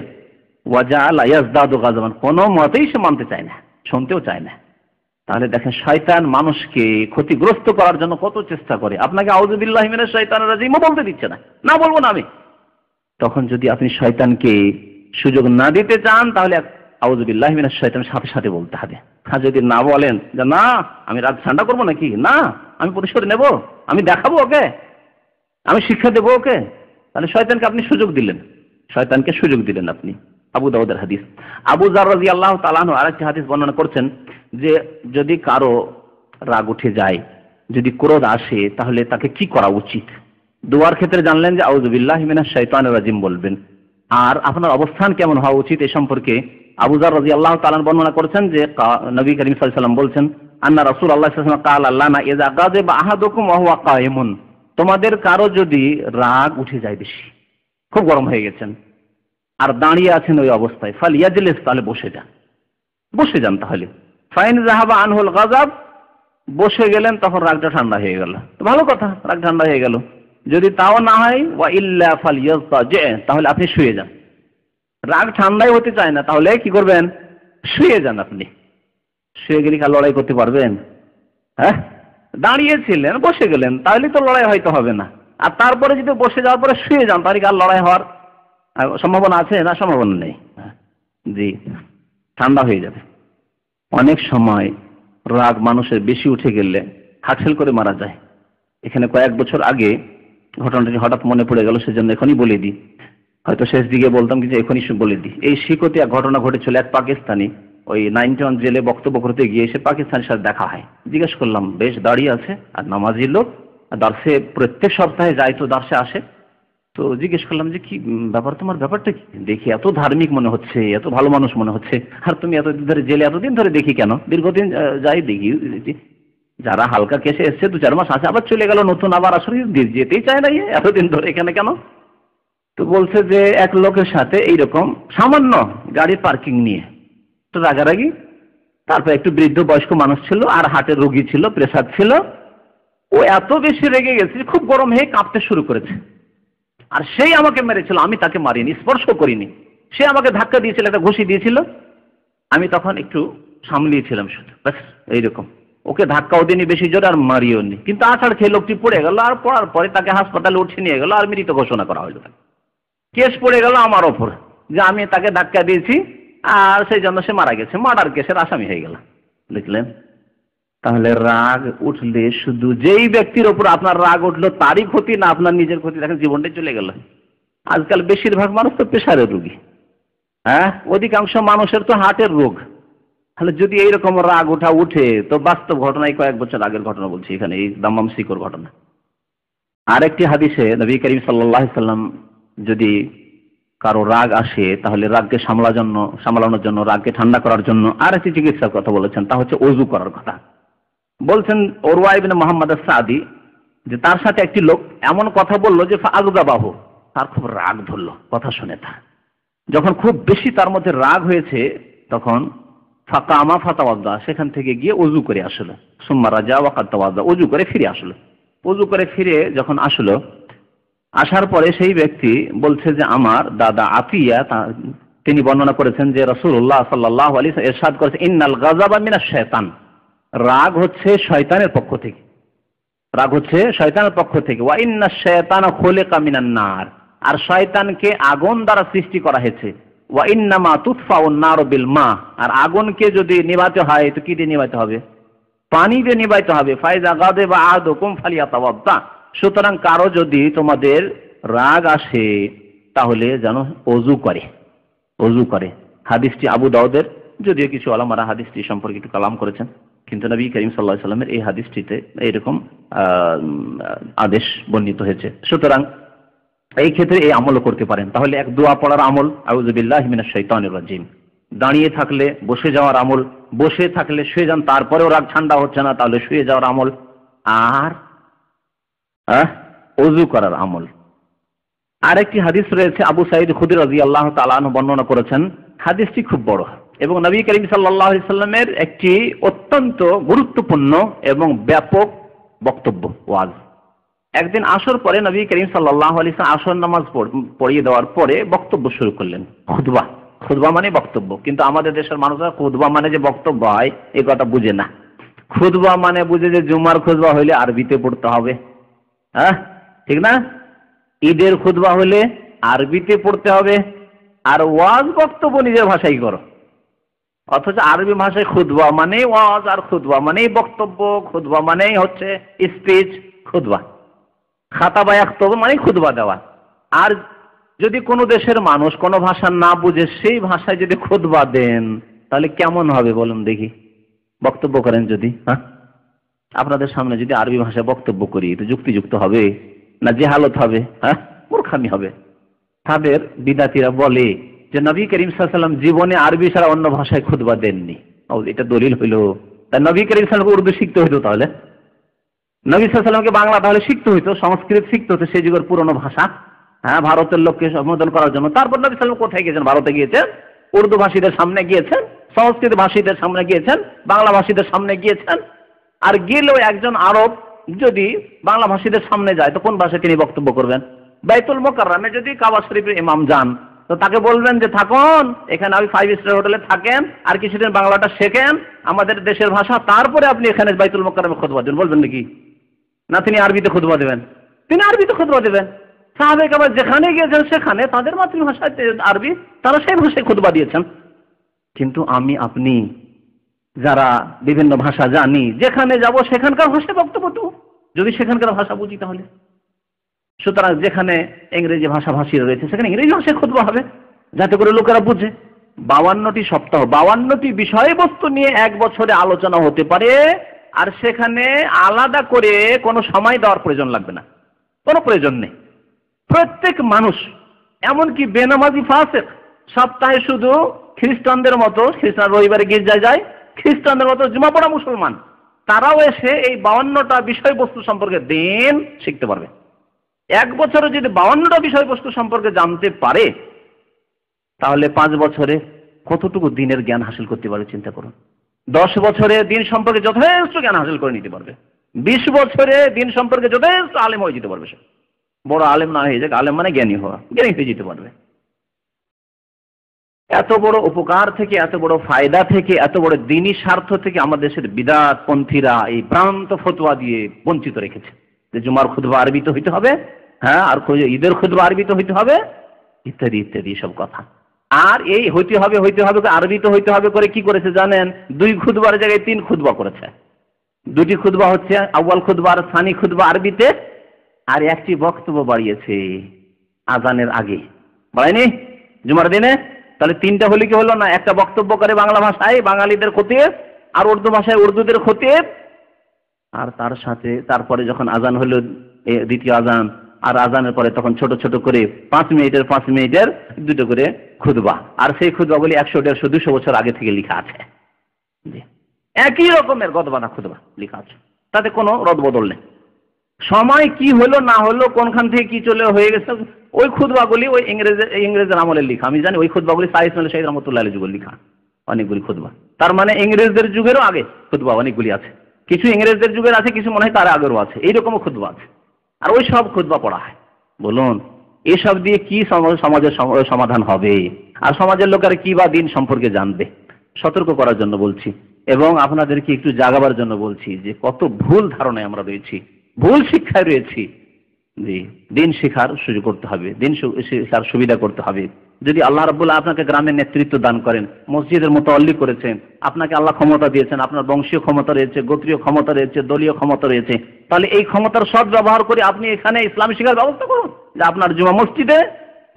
ওয়াজাআলা ইয়াজদাদু গাযবান, কোনো মতেই সে মানতে চায় না, শুনতেও চায় না। তাহলে দেখেন শয়তান মানুষকে ক্ষতিগ্রস্ত করার জন্য কত চেষ্টা করে। আপনাকে আউযু বিল্লাহি মিনাশ শাইতানির রাজিমও বলতে দিচ্ছে না, না বলবো না আমি। তখন যদি আপনি শয়তানকে সুযোগ না দিতে চান তাহলে আউযু বিল্লাহি মিনাশ শাইতানির সাথে সাথে বলতে হবে। আর যদি না বলেন যে না আমি রাগ ঠান্ডা করবো নাকি, না আমি প্রতিশোধ নেব, আমি দেখাবো ওকে, আমি শিক্ষা দেবো ওকে, তাহলে শয়তানকে আপনি সুযোগ দিলেন, শয়তানকে সুযোগ দিলেন আপনি। আবু দাউদের হাদিস। আবু যার রাদিয়াল্লাহু তাআলা আনহু আরেকটি হাদিস বর্ণনা করছেন যে যদি কারো রাগ উঠে যায়, যদি ক্রোধ আসে, তাহলে তাকে কি করা উচিত। দোয়ার ক্ষেত্রে জানলেন যে আউযু বিল্লাহি মিনাশ শাইতানির রাজিম বলবেন। আর আপনার অবস্থান কেমন হওয়া উচিত এ সম্পর্কে আবু যার রাদিয়াল্লাহু তাআলা বর্ণনা করেছেন যে নবী করিম সাল্লাল্লাহু আলাইহি ওয়াসাল্লাম বলছেন, আন্না রাসূলুল্লাহ সাল্লাল্লাহু আলাইহি ওয়াসাল্লাম ক্বালা লানা ইযা গাযিবা আহাদুকুম ওয়া হুয়া কায়িমুন, তোমাদের কারো যদি রাগ উঠে যায়, বেশি খুব গরম হয়ে গেছেন আর দাঁড়িয়ে আছেন ওই অবস্থায়, ফালিয়াজলিস, তাহলে বসে যান, বসে যান। তাহলে ফাইন যাহাবা আনহুল গাযাব, বসে গেলেন তখন রাগটা ঠান্ডা হয়ে গেল, তো ভালো কথা, রাগ ঠান্ডা হয়ে গেল। যদি তাও না হয় ওয়া ইল্লা ফালইয়াজতাজি, তাহলে আপনি শুয়ে যান। রাগ ঠান্ডাই হতে চায় না, তাহলে কি করবেন? শুয়ে যান। আপনি শুয়ে গেলে কি লড়াই করতে পারবেন? হ্যাঁ, দাঁড়িয়েছিলেন বসে গেলেন, তাহলে তো লড়াই হয়তো হবে না। আর তারপরে যদি বসে যাওয়ার পরে শুয়ে যান, তাহলে কি আর লড়াই হওয়ার সম্ভাবনা আছে? না, সম্ভাবনা নেই। জি, ঠান্ডা হয়ে যাবে। অনেক সময় রাগ মানুষের বেশি উঠে গেলে হার্টফেল করে মারা যায়। এখানে কয়েক বছর আগে ঘটনাটি হঠাৎ মনে পড়ে গেল, সেজন্য এখনই বলে দিই। হয়তো শেষ দিকে বলতাম কিন্তু এখনই বলে দিই। এই শিকতে এক ঘটনা ঘটেছিল। এক পাকিস্তানি ওই 91 জেলে বক্তব্য করতে গিয়ে সে পাকিস্তানের সাথে দেখা হয়। জিজ্ঞেস করলাম, বেশ দাঁড়িয়ে আছে আর নামাজি লোক, দার্সে প্রত্যেক সপ্তাহে যায়, তো দার্সে আসে। তো জিজ্ঞেস করলাম যে কি ব্যাপার, তোমার ব্যাপারটা কি? দেখি এত ধার্মিক মনে হচ্ছে, এত ভালো মানুষ মনে হচ্ছে, আর তুমি এতদিন ধরে জেলে, এতদিন ধরে দেখি কেন? দীর্ঘদিন যাই দেখি, যারা হালকা কেসে এসছে 2-4 মাস আছে, আবার চলে গেল নতুন, আবার আসলে যেতেই চায় না, এতদিন ধরে এখানে কেন? তো বলছে যে এক লোকের সাথে এইরকম সামান্য গাড়ি পার্কিং নিয়ে তো রাগারাগি, তারপর একটু বৃদ্ধ বয়স্ক মানুষ ছিল আর হার্টের রোগী ছিল, প্রেসার ছিল। ও এত বেশি রেগে গেছে, খুব গরম হয়ে কাঁপতে শুরু করেছে। আর সেই আমাকে মেরেছিল, আমি তাকে মারিনি, স্পর্শ করিনি। সে আমাকে ধাক্কা দিয়েছিল, একটা ঘুষি দিয়েছিল, আমি তখন একটু সামলিয়েছিলাম শুধু, ব্যাস এইরকম। ওকে ধাক্কাও দিইনি বেশি জোরে, আর মারিও নি। কিন্তু আছাড় খেয়ে লোকটি পড়ে গেল, আর পড়ার পরে তাকে হাসপাতালে উঠে নিয়ে গেল, আর মৃত ঘোষণা করা হলো। কেস পড়ে গেল আমার ওপর যে আমি তাকে ধাক্কা দিয়েছি, আর সেই জন্য সে মারা গেছে, মার্ডার কেসের আসামি হয়ে গেল। দেখলেন? তাহলে রাগ উঠলে শুধু যেই ব্যক্তির ওপর আপনার রাগ উঠলো তারই ক্ষতি না আপনার নিজের ক্ষতি? দেখেন জীবনটাই চলে গেল। আজকাল বেশিরভাগ মানুষ তো প্রেশারের রোগী, হ্যাঁ, অধিকাংশ মানুষের তো হার্টের রোগ। তাহলে যদি এইরকম রাগ উঠে, তো বাস্তব ঘটনায় কয়েক বছর আগের ঘটনা বলছি, এখানে এই দাম্মাম শিকর ঘটনা। আরেকটি হাদিসে নবী করিম সাল্লাল্লাহু আলাইহি ওয়াসাল্লাম যদি কারো রাগ আসে তাহলে রাগকে সামলানোর জন্য, রাগকে ঠান্ডা করার জন্য আরেকটি চিকিৎসার কথা বলেছেন, তা হচ্ছে ওযু করার কথা বলছেন। উরওয়া ইবনে মুহাম্মদ আস-সাদি, যে তার সাথে একটি লোক এমন কথা বলল যে ফাআযযাবাহু, তার খুব রাগ ধরলো কথা শুনে। যখন খুব বেশি তার মধ্যে রাগ হয়েছে তখন ফাকামা ফাতাওয়াজ্জা, সেখান থেকে গিয়ে ওযু করে আসলো। সুম্মা রাজা ওয়া কাদ তাওয়াজ্জা, ওযু করে ফিরে আসলো। ওযু করে ফিরে যখন আসলো, আসার পরে সেই ব্যক্তি বলছে যে আমার দাদা আতিয়া তিনি বর্ণনা করেছেন যে রাসূলুল্লাহ সাল্লাল্লাহু আলাইহি ওয়াসাল্লাম ইরশাদ করেছেন, ইন্নাল গাযাবা মিনাশ শায়তান, রাগ হচ্ছে শয়তানের পক্ষ থেকে, রাগ হচ্ছে শয়তানের পক্ষ থেকে। ওয়া ইন্নাশ শায়তানা খুলিকা মিনান নার, আর শয়তানকে আগুন দ্বারা সৃষ্টি করা হয়েছে। ওয়া ইন্নামা তুতফাউন নারু বিল মা, আর আগুনকে যদি নিভাতে হয় তো কি দিয়ে নিভাতে হবে? পানি দিয়ে নিভাইতে হবে। ফাইজা গাদিবা আহাদুকুম ফালিয়াতাওয়াদ্দা, সুতরাং কারো যদি তোমাদের রাগ আসে তাহলে যেন ওযু করে, ওযু করে। হাদিসটি আবু দাউদের, যদিও কিছু ওলামারা হাদিসটি সম্পর্কে একটু কালাম করেছেন, কিন্তু নবী করিম সাল্লাল্লাহু আলাইহি ওয়াসাল্লামের এই হাদিসটিতে এরকম আদেশ বর্ণিত হয়েছে। সুতরাং এই ক্ষেত্রে এই আমলও করতে পারেন। তাহলে এক দোয়া পড়ার আমল, আউযু বিল্লাহি মিনাশ শাইতানির রাজিম। দাঁড়িয়ে থাকলে বসে যাওয়ার আমল, বসে থাকলে শুয়ে যান তারপরেও রাগ ঠান্ডা হচ্ছে না তাহলে শুয়ে যাওয়ার আমল, আর ওযু করার আমল। আরেকটি হাদিস রয়েছে, আবু সাঈদ খুদরি রাদিয়াল্লাহু তাআলা আনহু বর্ণনা করেছেন। হাদিসটি খুব বড় এবং নবী করিম সাল্লাল্লাহু আলাইহি সাল্লামের একটি অত্যন্ত গুরুত্বপূর্ণ এবং ব্যাপক বক্তব্য, ওয়াজ। একদিন আসর পরে নবী করিম সাল্লাল্লাহু আলাইহি ওয়াসাল্লাম আসর নামাজ পড়িয়ে দেওয়ার পরে বক্তব্য শুরু করলেন। খুতবা, খুতবা মানে বক্তব্য, কিন্তু আমাদের দেশের মানুষরা খুতবা মানে যে বক্তব্য হয় এই কথা বুঝে না। খুতবা মানে বুঝে যে জুমার খুতবা হইলে আরবিতে পড়তে হবে, হ্যাঁ ঠিক না? ঈদের খুতবা হলে আরবিতে পড়তে হবে, আর ওয়াজ বক্তব্য নিজের ভাষায় করো। অথচ আরবি ভাষায় খুতবা মানে ওয়াজ, আর খুতবা মানেই বক্তব্য, খুতবা মানেই হচ্ছে স্পিচ, খুতবা। খাতাবা ইয়াখতুব মানে খুতবা দেওয়া। আর যদি কোনো দেশের মানুষ কোনো ভাষা না বুঝে সেই ভাষায় যদি খুতবা দেন তাহলে কেমন হবে বলুন দেখি? বক্তব্য করেন যদি, হ্যাঁ আপনাদের সামনে যদি আরবি ভাষায় বক্তব্য করি তো যুক্তিযুক্ত হবে না জেহালত হবে? হ্যাঁ মূর্খামি হবে। তাদের বিদাতিরা বলে যে নবী করিম সাল্লাল্লাহু আলাইহি ওয়াসাল্লাম জীবনে আরবি ছাড়া অন্য ভাষায় খুতবা দেননি। এটা দলিল হইল? তাই নবী করিম সাল্লাল্লাহু আলাইহি ওয়াসাল্লামকে উর্দু শিখতে হইতো, তাহলে নবী সাল্লাল্লাহু আলাইহি ওয়াসাল্লামকে বাংলা তাহলে শিখতে হইতো, সংস্কৃত শিখতে হতো, সেই যুগের পুরনো ভাষা, হ্যাঁ ভারতের লোককে সম্বোধন করার জন্য। তারপর নবী সাল্লাল্লাহু আলাইহি ওয়াসাল্লাম কোথায় গিয়েছেন? ভারতে গিয়েছেন, উর্দু ভাষীদের সামনে গিয়েছেন, সংস্কৃত ভাষীদের সামনে গিয়েছেন, বাংলা ভাষীদের সামনে গিয়েছেন। আর গেলেও একজন আরব যদি বাংলা ভাষীদের সামনে যায় তো কোন ভাষায় তিনি বক্তব্য করবেন? বাইতুল মুকাররমে যদি কাবা শরীফের ইমাম যান তো তাকে বলবেন যে থাকুন এখানে, আপনি 5 স্টার হোটেলে থাকেন আর কিছুদিন বাংলাটা শেখেন আমাদের দেশের ভাষা, তারপরে আপনি এখানে বাইতুল মুকাররমে খুতবা দেন, বলবেন নাকি? না তিনি আরবিতে খুতবা দেবেন? তিনি আরবিতে খুতবা দেবেন। সাহাবায়ে কেরাম যেখানে গিয়েছেন সেখানে তাদের মাতৃভাষায় আরবি, তারা সেই ভাষায় খুতবা দিয়েছেন। কিন্তু আমি আপনি যারা বিভিন্ন ভাষা জানি, যেখানে যাব সেখানকার ভাষায় বক্তব্য দেব, যদি সেখানকার ভাষা বুঝি তাহলে। সুতরাং যেখানে ইংরেজি ভাষাভাষীরা রয়েছে সেখানে ইংরেজি ভাষায় খুতবা হবে, যাতে করে লোকেরা বুঝে। 52টি সপ্তাহ, 52টি বিষয়বস্তু নিয়ে এক বছরে আলোচনা হতে পারে, আর সেখানে আলাদা করে কোনো সময় দেওয়ার প্রয়োজন লাগবে না, কোনো প্রয়োজন নেই। প্রত্যেক মানুষ, এমনকি বেনামাজি ফাসিক, সপ্তাহে শুধু খ্রিস্টানদের মতো, খ্রিস্টান রবিবারে গির্জায় যায়, খ্রিস্টানদের মতো জুমা পড়া মুসলমান, তারাও এসে এই 52টা বিষয়বস্তু সম্পর্কে দিন শিখতে পারবে। এক বছরে যদি 52টা বিষয়বস্তু সম্পর্কে জানতে পারে তাহলে 5 বছরে কতটুকু দিনের জ্ঞান হাসিল করতে পারে চিন্তা করুন। 10 বছরে দিন সম্পর্কে যথেষ্ট জ্ঞান হাসিল করে নিতে পারবে। 20 বছরে দিন সম্পর্কে যথেষ্ট আলেম হয়ে যেতে পারবে। সে বড় আলেম না হয়ে যাক, আলেম মানে জ্ঞানী হওয়া, জ্ঞানী হয়ে যেতে পারবে। এত বড় উপকার থেকে, এত বড় ফায়দা থেকে, এত বড় দ্বীনি স্বার্থ থেকে আমাদের দেশের বিদআতপন্থীরা এই ভ্রান্ত ফতোয়া দিয়ে বঞ্চিত রেখেছে যে জুমার খুতবা আরবিতে হইতে হবে, হ্যাঁ আর ঈদের খুতবা আরবিতে হইতে হবে, ইত্যাদি ইত্যাদি সব কথা। আর এই হইতে হবে আরবিতে হইতে হবে করে কি করেছে জানেন? 2 খুতবার জায়গায় 3 খুতবা করেছে। 2টি খুতবা হচ্ছে আউয়াল খুতবা আর সানি খুতবা আরবিতে, আর একটি বক্তব্য বাড়িয়েছে আজানের আগে, বাড়ায়নি জুমার দিনে? তাহলে 3টা হলে কি হলো না? একটা বক্তব্য করে বাংলা ভাষায় বাঙালিদের খতিব, আর উর্দু ভাষায় উর্দুদের খতিব, আর তার সাথে তারপরে যখন আজান হলো দ্বিতীয় আজান, আর আজানের পরে তখন ছোট ছোট করে 5 মিনিটের 2টো করে খুতবা। আর সেই খুতবাগুলি 100, 150, 200 বছর আগে থেকে লেখা আছে, একই রকমের গদবানা খুতবা লেখা আছে, তাতে কোনো রদবদল নেই। সময় কি হলো না হলো, কোনখান থেকে কি চলে হয়ে গেছে, ওই খুতবাগুলি ওই ইংরেজের আমলের লেখা। আমি জানি ওই খুতবাগুলি সাইদ রহমতুল্লাহ আলাইহি যুগের লেখা অনেকগুলি খুতবা। তার মানে ইংরেজদের যুগেরও আগে খুতবা অনেকগুলি আছে, কিছু ইংরেজদের যুগের আছে, কিছু মনে হয় তার আগেরও আছে, এইরকমও খুতবা আছে। আর ওই সব খুতবা পড়া হয়। বলুন এসব দিয়ে কি সমাজের সমাধান হবে? আর সমাজের লোকেরা কি বা দিন সম্পর্কে জানবে? সতর্ক করার জন্য বলছি এবং আপনাদেরকে একটু জাগাবার জন্য বলছি যে কত ভুল ধারণায় আমরা রয়েছি, ভুল শিক্ষায় রয়েছি। জি, দিন শেখার সুযোগ করতে হবে, দিন শেখার সুবিধা করতে হবে। যদি আল্লাহ রাব্বুল আপনাকে গ্রামের নেতৃত্ব দান করেন, মসজিদের মুতাওয়াল্লি করেছেন, আপনাকে আল্লাহ ক্ষমতা দিয়েছেন, আপনার বংশীয় ক্ষমতা রয়েছে, গোত্রীয় ক্ষমতা রয়েছে, দলীয় ক্ষমতা রয়েছে, তাহলে এই ক্ষমতার সৎ ব্যবহার করে আপনি এখানে ইসলামী শিক্ষার ব্যবস্থা করুন। যে আপনার জুমা মসজিদে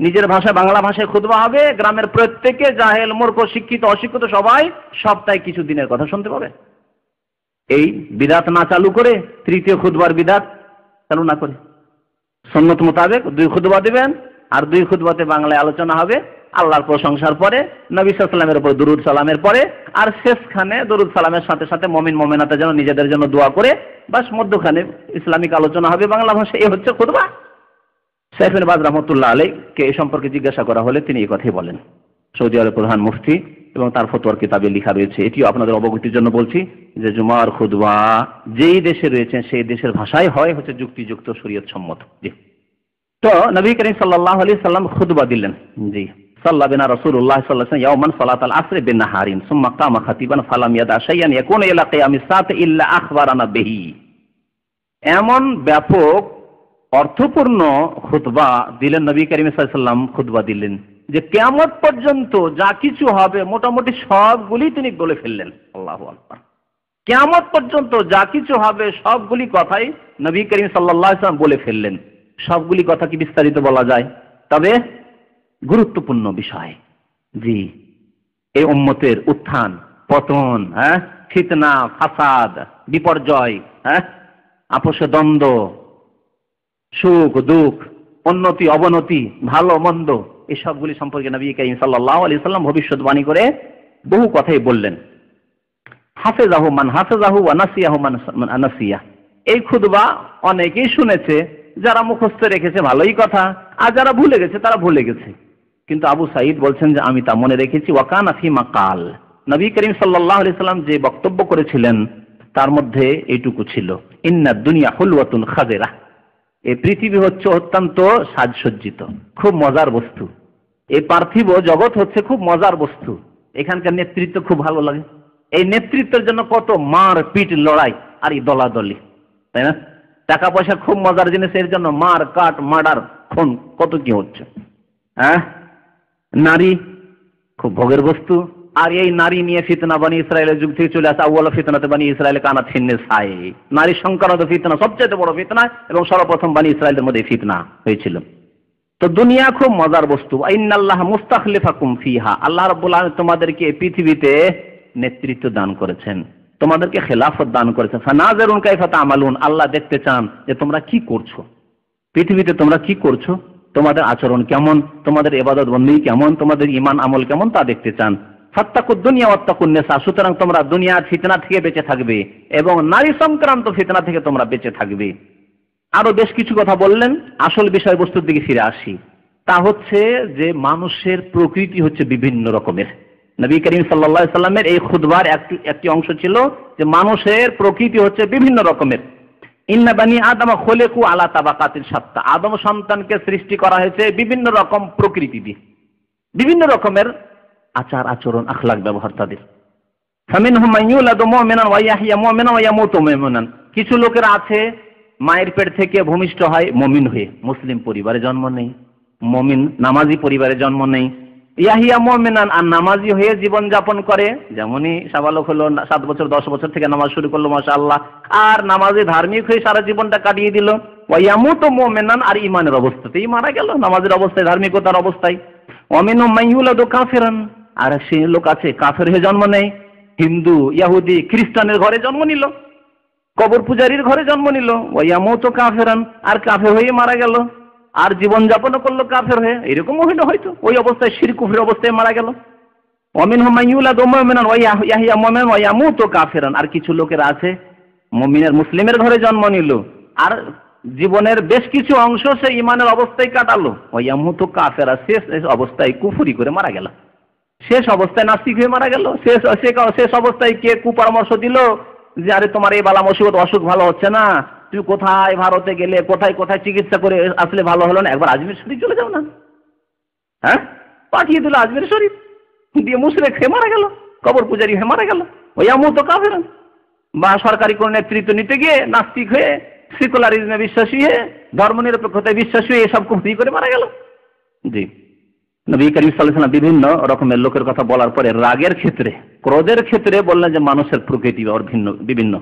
নিজের ভাষায়, বাংলা ভাষায় খুতবা হবে, গ্রামের প্রত্যেকে জাহেল, মূর্খ, শিক্ষিত, অশিক্ষিত সবাই সপ্তাহে কিছু দিনের কথা শুনতে পাবে। এই বিদাত না চালু করে, তৃতীয় খুতবার বিদাত চালু না করে সুন্নত মোতাবেক 2 খুতবা দিবেন, আর 2 খুতবাতে বাংলায় আলোচনা হবে আল্লাহর প্রশংসার পরে, নবী সাল্লাল্লাহু আলাইহি ওয়াসাল্লামের উপর দুরূদ সালামের পরে, আর শেষখানে দরুদ সালামের সাথে সাথে মুমিন মুমিনাতে যেন নিজেদের জন্য দোয়া করে, বাস মধ্যখানে ইসলামিক আলোচনা হবে বাংলা ভাষায়। এই হচ্ছে খুতবা। শাইখ ইবনে বাজ রাহমাতুল্লাহ আলাইহিকে এই সম্পর্কে জিজ্ঞাসা করা হলে তিনি এই কথাই বলেন। সৌদি আরবের প্রধান মুফতি এবং তার ফতোয়ার কিতাবে লেখা রয়েছে। এটিও আপনাদের অবগতির জন্য বলছি যে জুমার খুতবা যেই দেশে রয়েছে সেই দেশের ভাষায় হয়, হচ্ছে যুক্তিযুক্ত, শরীয়ত সম্মত। জি, তো নবী করিম সাল্লাল্লাহু আলাইহি সাল্লাম খুতবা দিলেন। জি, সাল্লা বিনা রাসূলুল্লাহ সাল্লাল্লাহু আলাইহি ওয়াসাল্লাম ইয়াওমান সালাতাল আসর বিন-নাহারিন সুম্মা কামা খাতিবান ফালাম ইয়াদা শাইয়ান ইয়াকুনু ইলা কিয়ামিস সাআতি ইল্লা আখবারানা বিহি। এমন ব্যাপক অর্থপূর্ণ খুতবা দিলেন নবী করিম সাল্লাল্লাহু আলাইহি ওয়াসাল্লাম, খুতবা দিলেন যে কিয়ামত পর্যন্ত যা কিছু হবে মোটামুটি সবগুলি তিনি বলে ফেললেন। আল্লাহু আকবার। কিয়ামত পর্যন্ত যা কিছু হবে সবগুলি কথাই নবী করিম সাল্লাল্লাহু আলাইহি ওয়াসাল্লাম বলে ফেললেন। সবগুলি কথা কি বিস্তারিত বলা যায়? তবে গুরুত্বপূর্ণ বিষয়। জি, এই উম্মতের উত্থান পতন, ফিতনা, ফাসাদ, বিপর্যয়, আপোষে দ্বন্দ্ব, সুখ দুঃখ, উন্নতি অবনতি, ভালো মন্দ, এই সবগুলি সম্পর্কে নবী করিম সাল্লাল্লাহু আলাইহি ওয়াসাল্লাম ভবিষ্যদ্বাণী করে বহু কথাই বললেন। হাফেজাহু মান হাফেজাহু ওয়া নাসিয়াহু মান নাসিয়া। এই খুতবা অনেকেই শুনেছে, যারা মুখস্থ রেখেছে ভালোই কথা, আর যারা ভুলে গেছে তারা ভুলে গেছে। কিন্তু আবু সাঈদ বলছেন যে আমি তা মনে রেখেছি। ওয়াকানা ফিমা কাল, নবী করিম সাল্লাল্লাহু আলাইহি ওয়াসাল্লাম যে বক্তব্য করেছিলেন তার মধ্যে এইটুকু ছিল, ইন্নাদ দুনিয়া হুলওয়াতুন খাদিরা। এই পৃথিবী হচ্ছে অত্যন্ত সাজসজ্জিত, খুব মজার বস্তু। এই পার্থিব জগৎ হচ্ছে খুব মজার বস্তু। এখানকার নেতৃত্ব খুব ভালো লাগে। এই নেতৃত্বের জন্য কত মার পিট লড়াই আর এই দলাদলি, তাই না? টাকা পয়সা খুব মজার জিনিস, এর জন্য মার কাট মার্ডার খুন কত কি হচ্ছে। নারী খুব ভোগের বস্তু, আর এই নারী নিয়ে ফিতনা বনি ইসরায়েলের যুগ থেকে চলে আসে। আউয়াল ফিতনাতে বনি ইসরায়েল কানাত ফিন নিসাই। নারী সংক্রান্ত ফিতনা সবচেয়ে বড় ফিতনা, এবং সর্বপ্রথম বনি ইসরায়েলের মধ্যে ফিতনা হয়েছিল। তো দুনিয়া খুব মজার বস্তু। ইন্নাল্লাহ মুস্তাখলিফাকুম ফিহা, আল্লাহ রাব্বুল আলামিন তোমাদেরকে পৃথিবীতে নেতৃত্ব দান করেছেন, তোমাদেরকে খেলাফত দান করেছেন। ফানাযিরুন কাইফা তা'মালুন, আল্লাহ দেখতে চান যে তোমরা কি করছো পৃথিবীতে, তোমরা কি করছো, তোমাদের আচরণ কেমন, তোমাদের ইবাদত বন্দেগী কেমন, তোমাদের ঈমান আমল কেমন, তা দেখতে চান। ফাত্তাকুদ দুনিয়া ওয়াত্তাকুন নিসা, সুতরাং তোমরা দুনিয়ার ফিতনা থেকে বেঁচে থাকবে এবং নারী সংক্রান্ত ফিতনা থেকে তোমরা বেঁচে থাকবে। আরো বেশ কিছু কথা বললেন। আসল বিষয়বস্তুর দিকে ফিরে আসি। তা হচ্ছে যে মানুষের প্রকৃতি হচ্ছে বিভিন্ন রকমের। নবী করিম সাল্লাল্লাহু আলাইহি সাল্লামের এই খুতবার একটি অংশ ছিল যে মানুষের প্রকৃতি হচ্ছে বিভিন্ন রকমের। ইন্না বানি আদম খুলিকু আলা তাবাকাতিন শাত্তা, আদম সন্তানকে সৃষ্টি করা হয়েছে বিভিন্ন রকম প্রকৃতি দিয়ে, বিভিন্ন রকমের আচার আচরণ আখলাক ব্যবহার তাদের। ফামিনহুম মান ইউলাদু মুমিনান ওয়া ইয়াহইয়া মুমিনান ওয়া ইয়ামুতু মুমিনান, কিছু লোকের আছে মায়ের পেট থেকে ভূমিষ্ঠ হয় মুমিন হয়ে, মুসলিম পরিবারে জন্ম নেই, মুমিন নামাজি পরিবারে জন্ম নেই। ইয়াহিয়া মুমিনান, আর নামাজি হয়ে জীবন যাপন করে, যেমনই সাবালক হলো 7 বছর 10 বছর থেকে নামাজ শুরু করলো মাশাআল্লাহ, আর নামাজি ধার্মিক হয়ে সারা জীবনটা কাটিয়ে দিল। ওয়া ইয়ামুতু মুমিনান, আর ঈমানের অবস্থাতেই মারা গেল, নামাজের অবস্থায়, ধার্মিকতার অবস্থায়। ওয়া মিনহুম মান ইউলাদু কাফিরান, আর সেই লোক আছে কাফের হয়ে জন্ম নেয়, হিন্দু ইহুদি খ্রিস্টানের ঘরে জন্ম নিল, কবর পূজারীর ঘরে জন্ম নিল। ওয়া ইয়ামুতু কাফিরান, আর কাফের হয়ে মারা গেল, আর জীবন যাপন করলো কাফের হয়ে, এরকমও হইলো হয়তো, ওই অবস্থায় শিরক কুফরের অবস্থায় মারা গেল। ওয়া মিনহুম মান ইউলাদু মুমিনান ওয়া ইয়াহইয়া মুমিনান ওয়া ইয়ামুতু কাফিরান, আর কিছু লোকের আছে মুমিনের মুসলিমের ঘরে জন্ম নিল, আর জীবনের বেশ কিছু অংশ সে ঈমানের অবস্থায় কাটালো। ওয়া ইয়ামুতু কাফিরা, শেষ অবস্থায় কুফরি করে মারা গেল, শেষ অবস্থায় নাস্তিক হয়ে মারা গেল। শেষ অবস্থায় কে কুপরামর্শ দিল যে আরে তোমার এই বালা মুসিবত অসুখ ভালো হচ্ছে না, তুমি কোথায় ভারতে গেলে, কোথায় কোথায় চিকিৎসা করে আসলে ভালো হলো না, একবার আজমির শরীফ চলে যাও না। হ্যাঁ, পাঠিয়ে দিল আজমির শরীফ, দিয়ে মুশরিক হয়ে মারা গেল, কবর পূজারী হয়ে মারা গেল। ওই আমু তো কাফের। বা সরকারি কোন নেতৃত্ব নিতে গিয়ে নাস্তিক হয়ে, সেকুলারিজমে বিশ্বাসী হয়ে, ধর্মনিরপেক্ষতায় বিশ্বাসী হয়ে এসব কুফরি করে মারা গেল। জি, নবী করিম সাল্লাল্লাহু আলাইহি ওয়াসাল্লাম বিভিন্ন রকমের লোকের কথা বলার পরে রাগের ক্ষেত্রে, ক্রোধের ক্ষেত্রে বললেন যে মানুষের প্রকৃতি ওর ভিন্ন বিভিন্ন।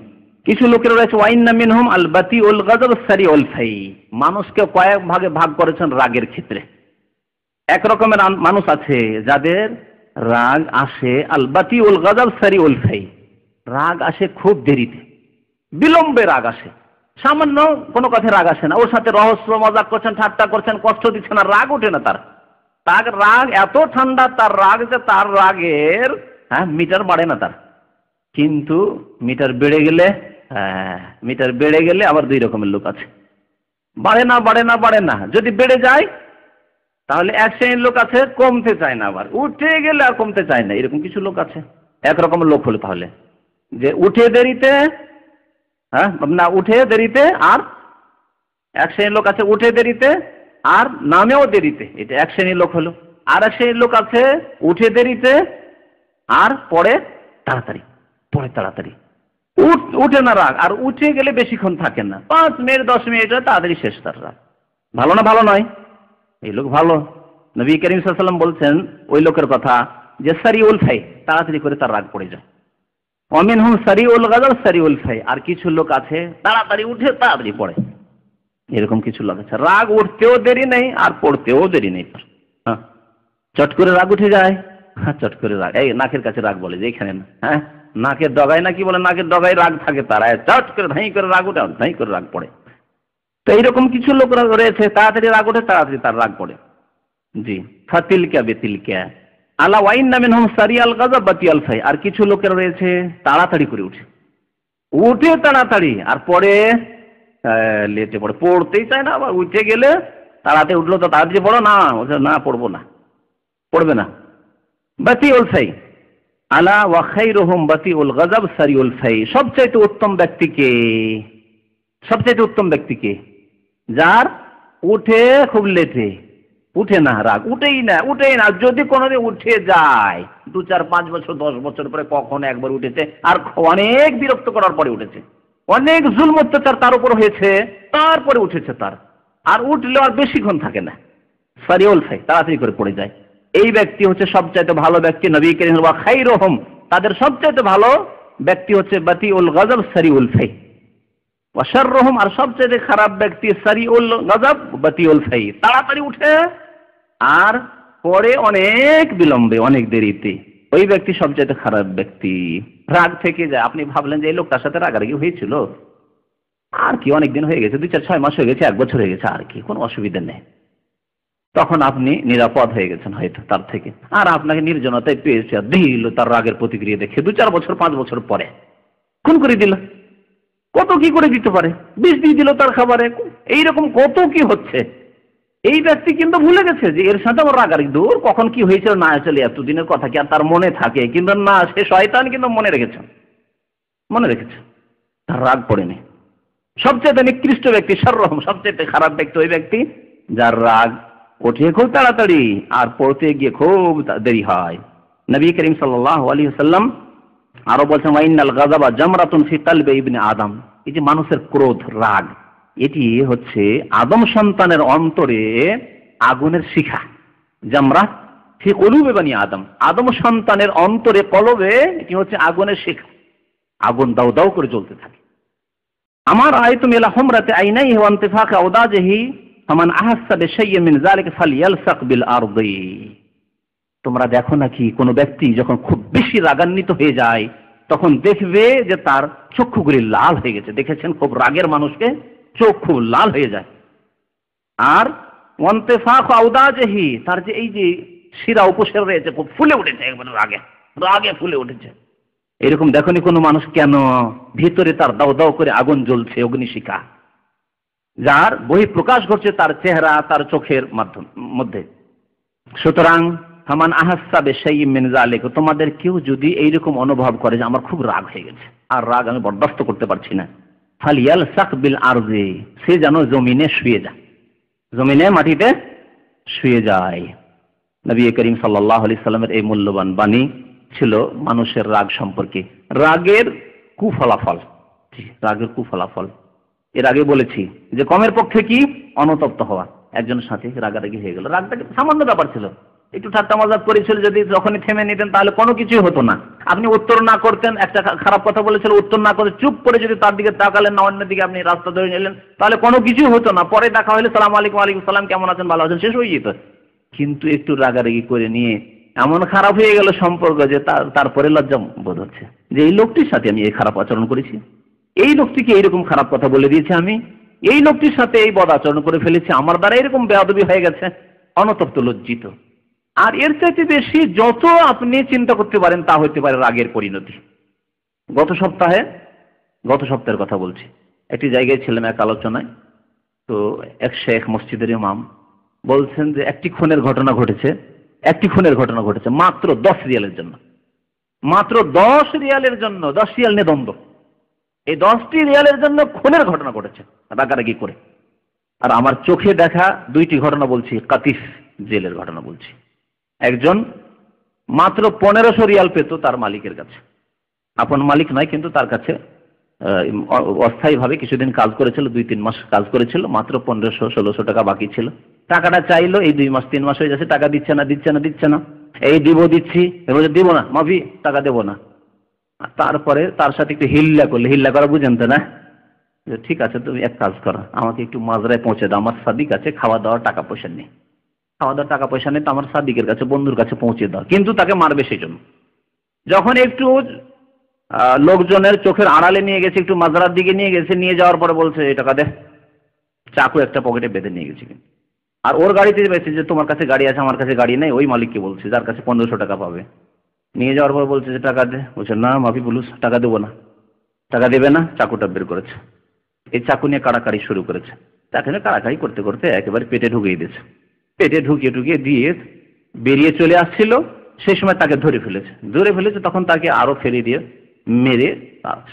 কিছু লোকের রয়েছে ওয়াইন্না মিনহুম আল বাতিউল গাযাব সারিউল ফাই, মানুষকে কয়েক ভাগে ভাগ করেছেন রাগের ক্ষেত্রে। এক রকমের মানুষ আছে যাদের রাগ আসে আল বাতিউল গাযাব সারিউল ফাই, রাগ আসে খুব দেরিতে, বিলম্বে রাগ আসে। সামান্য কোনো কথায় রাগ আসে না, ওর সাথে রহস্য মজাক করছেন, ঠাট্টা করছেন, কষ্ট দিচ্ছেন, আর রাগ ওঠে না তার। তার রাগ এত ঠান্ডা, তার রাগ যে তার রাগের মিটার বাড়ে না তার। কিন্তু মিটার বেড়ে গেলে আবার দুই রকমের লোক আছে, বাড়ে না। যদি বেড়ে যায় তাহলে এক শ্রেণীর লোক আছে কমতে চায় না, আবার উঠে গেলে আর কমতে চায় না, এরকম কিছু লোক আছে। একরকম লোক হলো তাহলে যে উঠে দেরিতে, উঠে দেরিতে, আর এক শ্রেণীর লোক আছে উঠে দেরিতে আর নামেও দেরিতে, এটা এক শ্রেণীর লোক হলো। আর এক শ্রেণীর লোক আছে উঠে দেরিতে আর পড়ে তাড়াতাড়ি, উঠে না রাগ, আর উঠে গেলে বেশিক্ষণ থাকে না, 5 মিনিট 10 মিনিট তাড়াতাড়ি শেষ তার রাগ। ভালো না? ভালো নয়, এই লোক ভালো। নবী করিম সাল্লাল্লাহু আলাইহি ওয়াসাল্লাম বলছেন ওই লোকের কথা যে সারিউল ফাই, তাড়াতাড়ি করে তার রাগ পড়ে যায়। ওয়ামিনহুম সারিউল গাযাব সারিউল ফাই, আর কিছু লোক আছে তাড়াতাড়ি উঠে তাড়াতাড়ি পড়ে, এরকম কিছু লোক আছে। রাগ উঠতেও দেরি নেই আর পড়তেও দেরি নেই, চট করে রাগ উঠে যায়। চট করে রাগ, এই নাকের কাছে রাগ বলে যে এখানে না, নাকের ডগায় না কি বলে, নাকের ডগায় রাগ থাকে, তারা চট করে ধাই করে রাগ উঠে, ধাই করে রাগ পড়ে। তো এইরকম কিছু লোক রয়েছে তাড়াতাড়ি রাগ ওঠে, তাড়াতাড়ি তার রাগ পড়ে। জি, ফাতিলকা বেতিলকা আলা ওয়াইন্না মিনহুম সারিয়াল গাযাব বাতিয়াল ফাই, আর কিছু লোকের রয়েছে তাড়াতাড়ি করে উঠে তাড়াতাড়ি, আর পরে লেটে পড়ে, পড়তেই চায় না। আবার উঠে গেলে তাড়াতাড়ি উঠলো তো তাড়াতাড়ি পড়ো না, পড়বো না, পড়বে না। বাতিউল ফাই আলা ওয়া খায়রুহুম বাতিউল গাযাব সারিউল ফাই, সবচেয়ে উত্তম ব্যক্তিকে যার উঠে খুব লেটে, উঠে না রাগ, উঠেই না। যদি কোনোদিন উঠে যায় 2, 4, 5 বছর 10 বছর পরে কখনো একবার উঠেছে, আর অনেক বিরক্ত করার পরে উঠেছে, অনেক জুলম অত্যাচার তার উপর হয়েছে, তারপরে উঠেছে তার, আর উঠলে আর বেশিক্ষণ থাকে না, সারিউল ফাই, তাড়াতাড়ি করে পড়ে যায়। এই ব্যক্তি হচ্ছে সবচাইতে ভালো ব্যক্তি। নবী করিম ওয়া খায়রুহুম, তাদের সবচাইতে ভালো ব্যক্তি হচ্ছে বাতিউল গাযাব সারিউল ফাই, ওয়া শাররুহুম, আর সবচাইতে খারাপ ব্যক্তি সারিউল গাযাব বাতিউল ফাই, তাড়াতাড়ি উঠে আর পরে অনেক বিলম্বে, অনেক দেরিতে। ওই ব্যক্তি সবচাইতে খারাপ ব্যক্তি। রাগ থেকে যায়, আপনি ভাবলেন যে এই লোকটার সাথে রাগারাগি হয়েছিল, আর কি অনেকদিন হয়ে গেছে, 2, 4, 6 মাস হয়ে গেছে, 1 বছর হয়ে গেছে, আর কি কোনো অসুবিধা নেই, তখন আপনি নিরাপদ হয়ে গেছেন হয়তো তার থেকে। আর আপনাকে নির্জনতায় পেয়েছে, দিল তার রাগের প্রতিক্রিয়া দেখে 2, 4 বছর 5 বছর পরে খুন করে দিল। কত কি করে দিতে পারে, বিষ দিয়ে দিল তার খাবারে, এইরকম কত কি হচ্ছে। এই ব্যক্তি কিন্তু ভুলে গেছে যে এর সাথে আমার রাগারাগি, দূর কখন কি হয়েছিল না চলে, এতদিনের কথা কি আর তার মনে থাকে? কিন্তু না, সে শয়তান কিন্তু মনে রেখেছে, তার রাগ পড়েনি। সবচেয়ে নিকৃষ্ট ব্যক্তি শাররুহুম, সবচেয়ে খারাপ ব্যক্তি ওই ব্যক্তি যার রাগ ওঠে খুব তাড়াতাড়ি আর পড়তে গিয়ে খুব দেরি হয়। নবী করিম সাল্লাল্লাহু আলাইহি ওয়াসাল্লাম আরো বলছেন ওয়াইনাল গাযাবা জামরাতুন ফি কলবি ইবনে আদম, এই যে মানুষের ক্রোধ, রাগ, এটি হচ্ছে আদম সন্তানের অন্তরে আগুনের শিখা। জামরা ফি কুলুবি বনি আদম, আদম সন্তানের অন্তরে, কলবে, এটি হচ্ছে আগুনের শিখা, আগুন দাউ দাউ করে জ্বলতে থাকে। আমার আয়াতু মিলা হুমরাতি আইনাইহি ওয়া ইনতিফাক আওদাজিহি ফামান আহাসসা বিশাইয়্যিন মিন যালিকা ফালইয়ালসাক বিল আরদি। তোমরা দেখো নাকি কোন ব্যক্তি যখন খুব বেশি রাগান্বিত হয়ে যায় তখন দেখবে যে তার চক্ষুগুলি লাল হয়ে গেছে। দেখেছেন খুব রাগের মানুষকে চোখ খুব লাল হয়ে যায়। আর ওয়ান্তিফাক আওদাজিহি, তার যে এই যে শিরা উপশিরা রয়েছে খুব ফুলে উঠেছে, একবারে রাগে ফুলে উঠেছে। এরকম দেখনি কোনো মানুষ, কেন? ভিতরে তার দাও দাও করে আগুন জ্বলছে, অগ্নিশিখা, যার বহিঃপ্রকাশ ঘটছে তার চেহারা, তার চোখের মধ্যে। সুতরাং ফামান আহাসসা বিশাইয়্যিন মিন যালিকা, তোমাদের কেউ যদি এইরকম অনুভব করে যে আমার খুব রাগ হয়ে গেছে, আর রাগ আমি বরদাস্ত করতে পারছি না, ফালিয়ালসাক বিল আরজি, সে যেন জমিনে শুয়ে যায়, জমিনে মাটিতে শুয়ে যায়। নবী করিম সাল্লাল্লাহু আলাইহি সাল্লামের এই মূল্যবান বাণী ছিল মানুষের রাগ সম্পর্কে, রাগের কুফলাফল। রাগের কুফলাফল এর আগে বলেছি যে কমের পক্ষে কি অনুতপ্ত হওয়া, একজনের সাথে রাগারাগি হয়ে গেল, রাগটা সামান্য ব্যাপার ছিল, একটু ঠাট্টা মজাক করেছিল, যদি যখনই থেমে নিতেন তাহলে কোনো কিছুই হতো না। আপনি উত্তর না করতেন, একটা খারাপ কথা বলেছিল, উত্তর না করে চুপ করে যদি তার দিকে তাকালেন না, অন্য দিকে আপনি রাস্তা ধরে নিলেন, তাহলে কোনো কিছুই হতো না। পরে দেখা হলে সালাম আলাইকুম, ওয়ালাইকুম সালাম, কেমন আছেন, ভালো আছেন, শেষ হয়ে যেত। কিন্তু একটু রাগারাগি করে নিয়ে এমন খারাপ হয়ে গেল সম্পর্ক যে তারপরে লজ্জা বোধ হচ্ছে যে এই লোকটির সাথে আমি এই খারাপ আচরণ করেছি, এই লোকটিকে এইরকম খারাপ কথা বলে দিয়েছি, আমি এই লোকটির সাথে এই বদ আচরণ করে ফেলেছি, আমার দ্বারা এরকম বেয়াদবি হয়ে গেছে, অনুতপ্ত, লজ্জিত। আর এর চাইতে বেশি যত আপনি চিন্তা করতে পারেন তা হতে পারে রাগের পরিণতি। গত সপ্তাহের কথা বলছি, একটি জায়গায় ছিলাম এক আলোচনায়, তো এক শেখ মসজিদের ইমাম বলছেন যে একটি খুনের ঘটনা ঘটেছে মাত্র 10 রিয়ালের জন্য, মাত্র 10 রিয়ালের জন্য, 10 রিয়াল নিয়ে দ্বন্দ্ব, এই 10টি রিয়ালের জন্য খুনের ঘটনা ঘটেছে রাগারাগি করে। আর আমার চোখে দেখা 2টি ঘটনা বলছি, কাতিফ জেলের ঘটনা বলছি। একজন মাত্র 1500 রিয়াল পেত তার মালিকের কাছে, আপন মালিক নয় কিন্তু তার কাছে অস্থায়ীভাবে কিছুদিন কাজ করেছিল, 2-3 মাস কাজ করেছিল, মাত্র 1500-1600 টাকা বাকি ছিল। টাকাটা চাইলো, এই 2 মাস 3 মাস হয়ে যাচ্ছে, টাকা দিচ্ছে না, এই দিচ্ছি, এবার দিব না, মাফি, টাকা দেবো না। তারপরে তার সাথে একটু হিল্লা করা বুঝেন তো না, যে ঠিক আছে তুমি এক কাজ করো, আমাকে একটু মাজরায় পৌঁছে দাও, আমার সাদিক আছে, খাওয়া দাওয়ার টাকা পয়সা নেই, তো আমার সাদিকের কাছে, বন্ধুর কাছে পৌঁছে দাও, কিন্তু তাকে মারবে সেই জন্য। যখন একটু লোকজনের চোখের আড়ালে নিয়ে গেছে, একটু মাজরার দিকে নিয়ে গেছে, নিয়ে যাওয়ার পরে বলছে এই টাকা দে, চাকু একটা পকেটে বেঁধে নিয়ে গেছে। আর ওর গাড়িতে বেঁচে যে তোমার কাছে গাড়ি আছে, আমার কাছে গাড়ি নেই, ওই মালিককে বলছে যার কাছে 1500 টাকা পাবে। নিয়ে যাওয়ার পর বলছে যে টাকা দে, বলছে না মাফি বলুস, টাকা দেবো না, টাকা দেবে না। চাকুটা বের করেছে, এই চাকু নিয়ে কাড়াকাড়ি শুরু করেছে। তাকে কাড়াকাড়ি করতে করতে একেবারে পেটে ঢুকিয়ে দিয়েছে, পেটে ঢুকিয়ে দিয়ে বেরিয়ে চলে আসছিল, সেই সময় তাকে ধরে ফেলেছে। তখন তাকে আরো ফেলে দিয়ে মেরে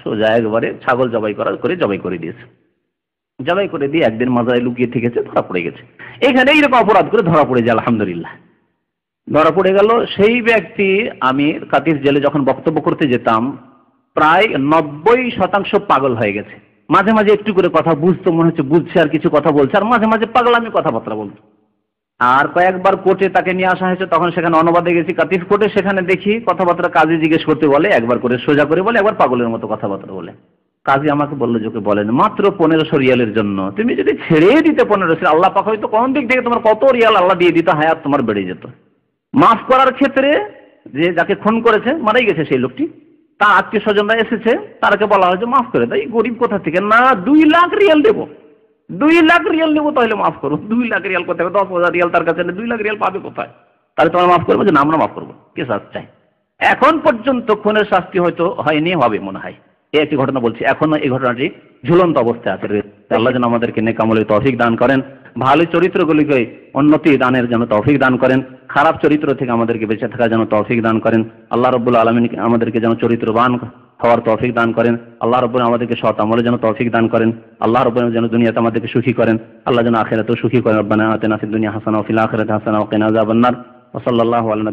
সোজা একবারে ছাগল জবাই করে দিয়েছে। জবাই করে দিয়ে একদিন মাজায় লুকিয়ে থেকেছে, ধরা পড়ে গেছে। এখানে এইরকম অপরাধ করে ধরা পড়ে যায়, আলহামদুলিল্লাহ ধরা পড়ে গেল। সেই ব্যক্তি, আমি কাতিফ জেলে যখন বক্তব্য করতে যেতাম, প্রায় 90% পাগল হয়ে গেছে। মাঝে মাঝে একটু করে কথা বুঝতো, মনে হচ্ছে বুঝছে আর কিছু কথা বলছে, আর মাঝে মাঝে পাগলামি কথাবার্তা বলতো। আর কয়েকবার কোর্টে তাকে নিয়ে আসা হয়েছে, তখন সেখানে অনুবাদে গেছি কাতিফ কোর্টে, সেখানে দেখি কথাবার্তা কাজী জিজ্ঞেস করতে বলে, একবার করে সোজা করে বলে, একবার পাগলের মতো কথাবার্তা বলে। কাজী আমাকে বললো, যে বলেন মাত্র 1500 রিয়ালের জন্য তুমি যদি ছেড়ে দিতে 1500, আল্লাহ পাক হয়তো কোন দিক থেকে তোমার কত রিয়াল আল্লাহ দিয়ে দিত, হায়াত তোমার বেড়ে যেত। মাফ করার ক্ষেত্রে যে যাকে খুন করেছে, মারাই গেছে সেই লোকটি, তার আত্মীয় স্বজনরা এসেছে, তারকে বলা হয়েছে মাফ করে দেয়। গরিব কোথা থেকে, না 2 লাখ রিয়াল দেবো, 2 লাখ রিয়াল নেবো, তাহলে মাফ করবো। 2 লাখ রিয়াল কোথায়, 10,000 রিয়াল তার কাছে, 2 লাখ রিয়াল পাবে কোথায়, তাহলে তোমার মাফ করবো? যে না, আমরা মাফ করবো, কে শাস্তি চাই? এখন পর্যন্ত খুনের শাস্তি হয়তো হয়নি, হবে মনে হয়। এই একটি ঘটনা বলছি, এখনো এই ঘটনাটি ঝুলন্ত অবস্থায় আছে। আল্লাহ যেন আমাদেরকে নেক আমলের তৌফিক দান করেন, ভালো চরিত্রগুলিকে উন্নতি দানের যেন তৌফিক দান করেন, খারাপ চরিত্র থেকে আমাদেরকে বেঁচে থাকার যেন তৌফিক দান করেন। আল্লাহ রাব্বুল আলামিন আমাদেরকে যেন চরিত্রবান হওয়ার তৌফিক দান করেন। আল্লাহ রাব্বুল আমাদেরকে সৎ আমলের যেন তৌফিক দান করেন। আল্লাহ রাব্বুল যেন দুনিয়াতে আমাদেরকে সুখী করেন, আল্লাহ যেন আখিরাতেও সুখী করেন। রব্বানা আতিনা ফিদ দুনিয়া হাসানাহ ওয়া ফিল আখিরাতি হাসানাহ ওয়া কিনা আযাবান নার। ওয়া সাল্লাল্লাহু আলা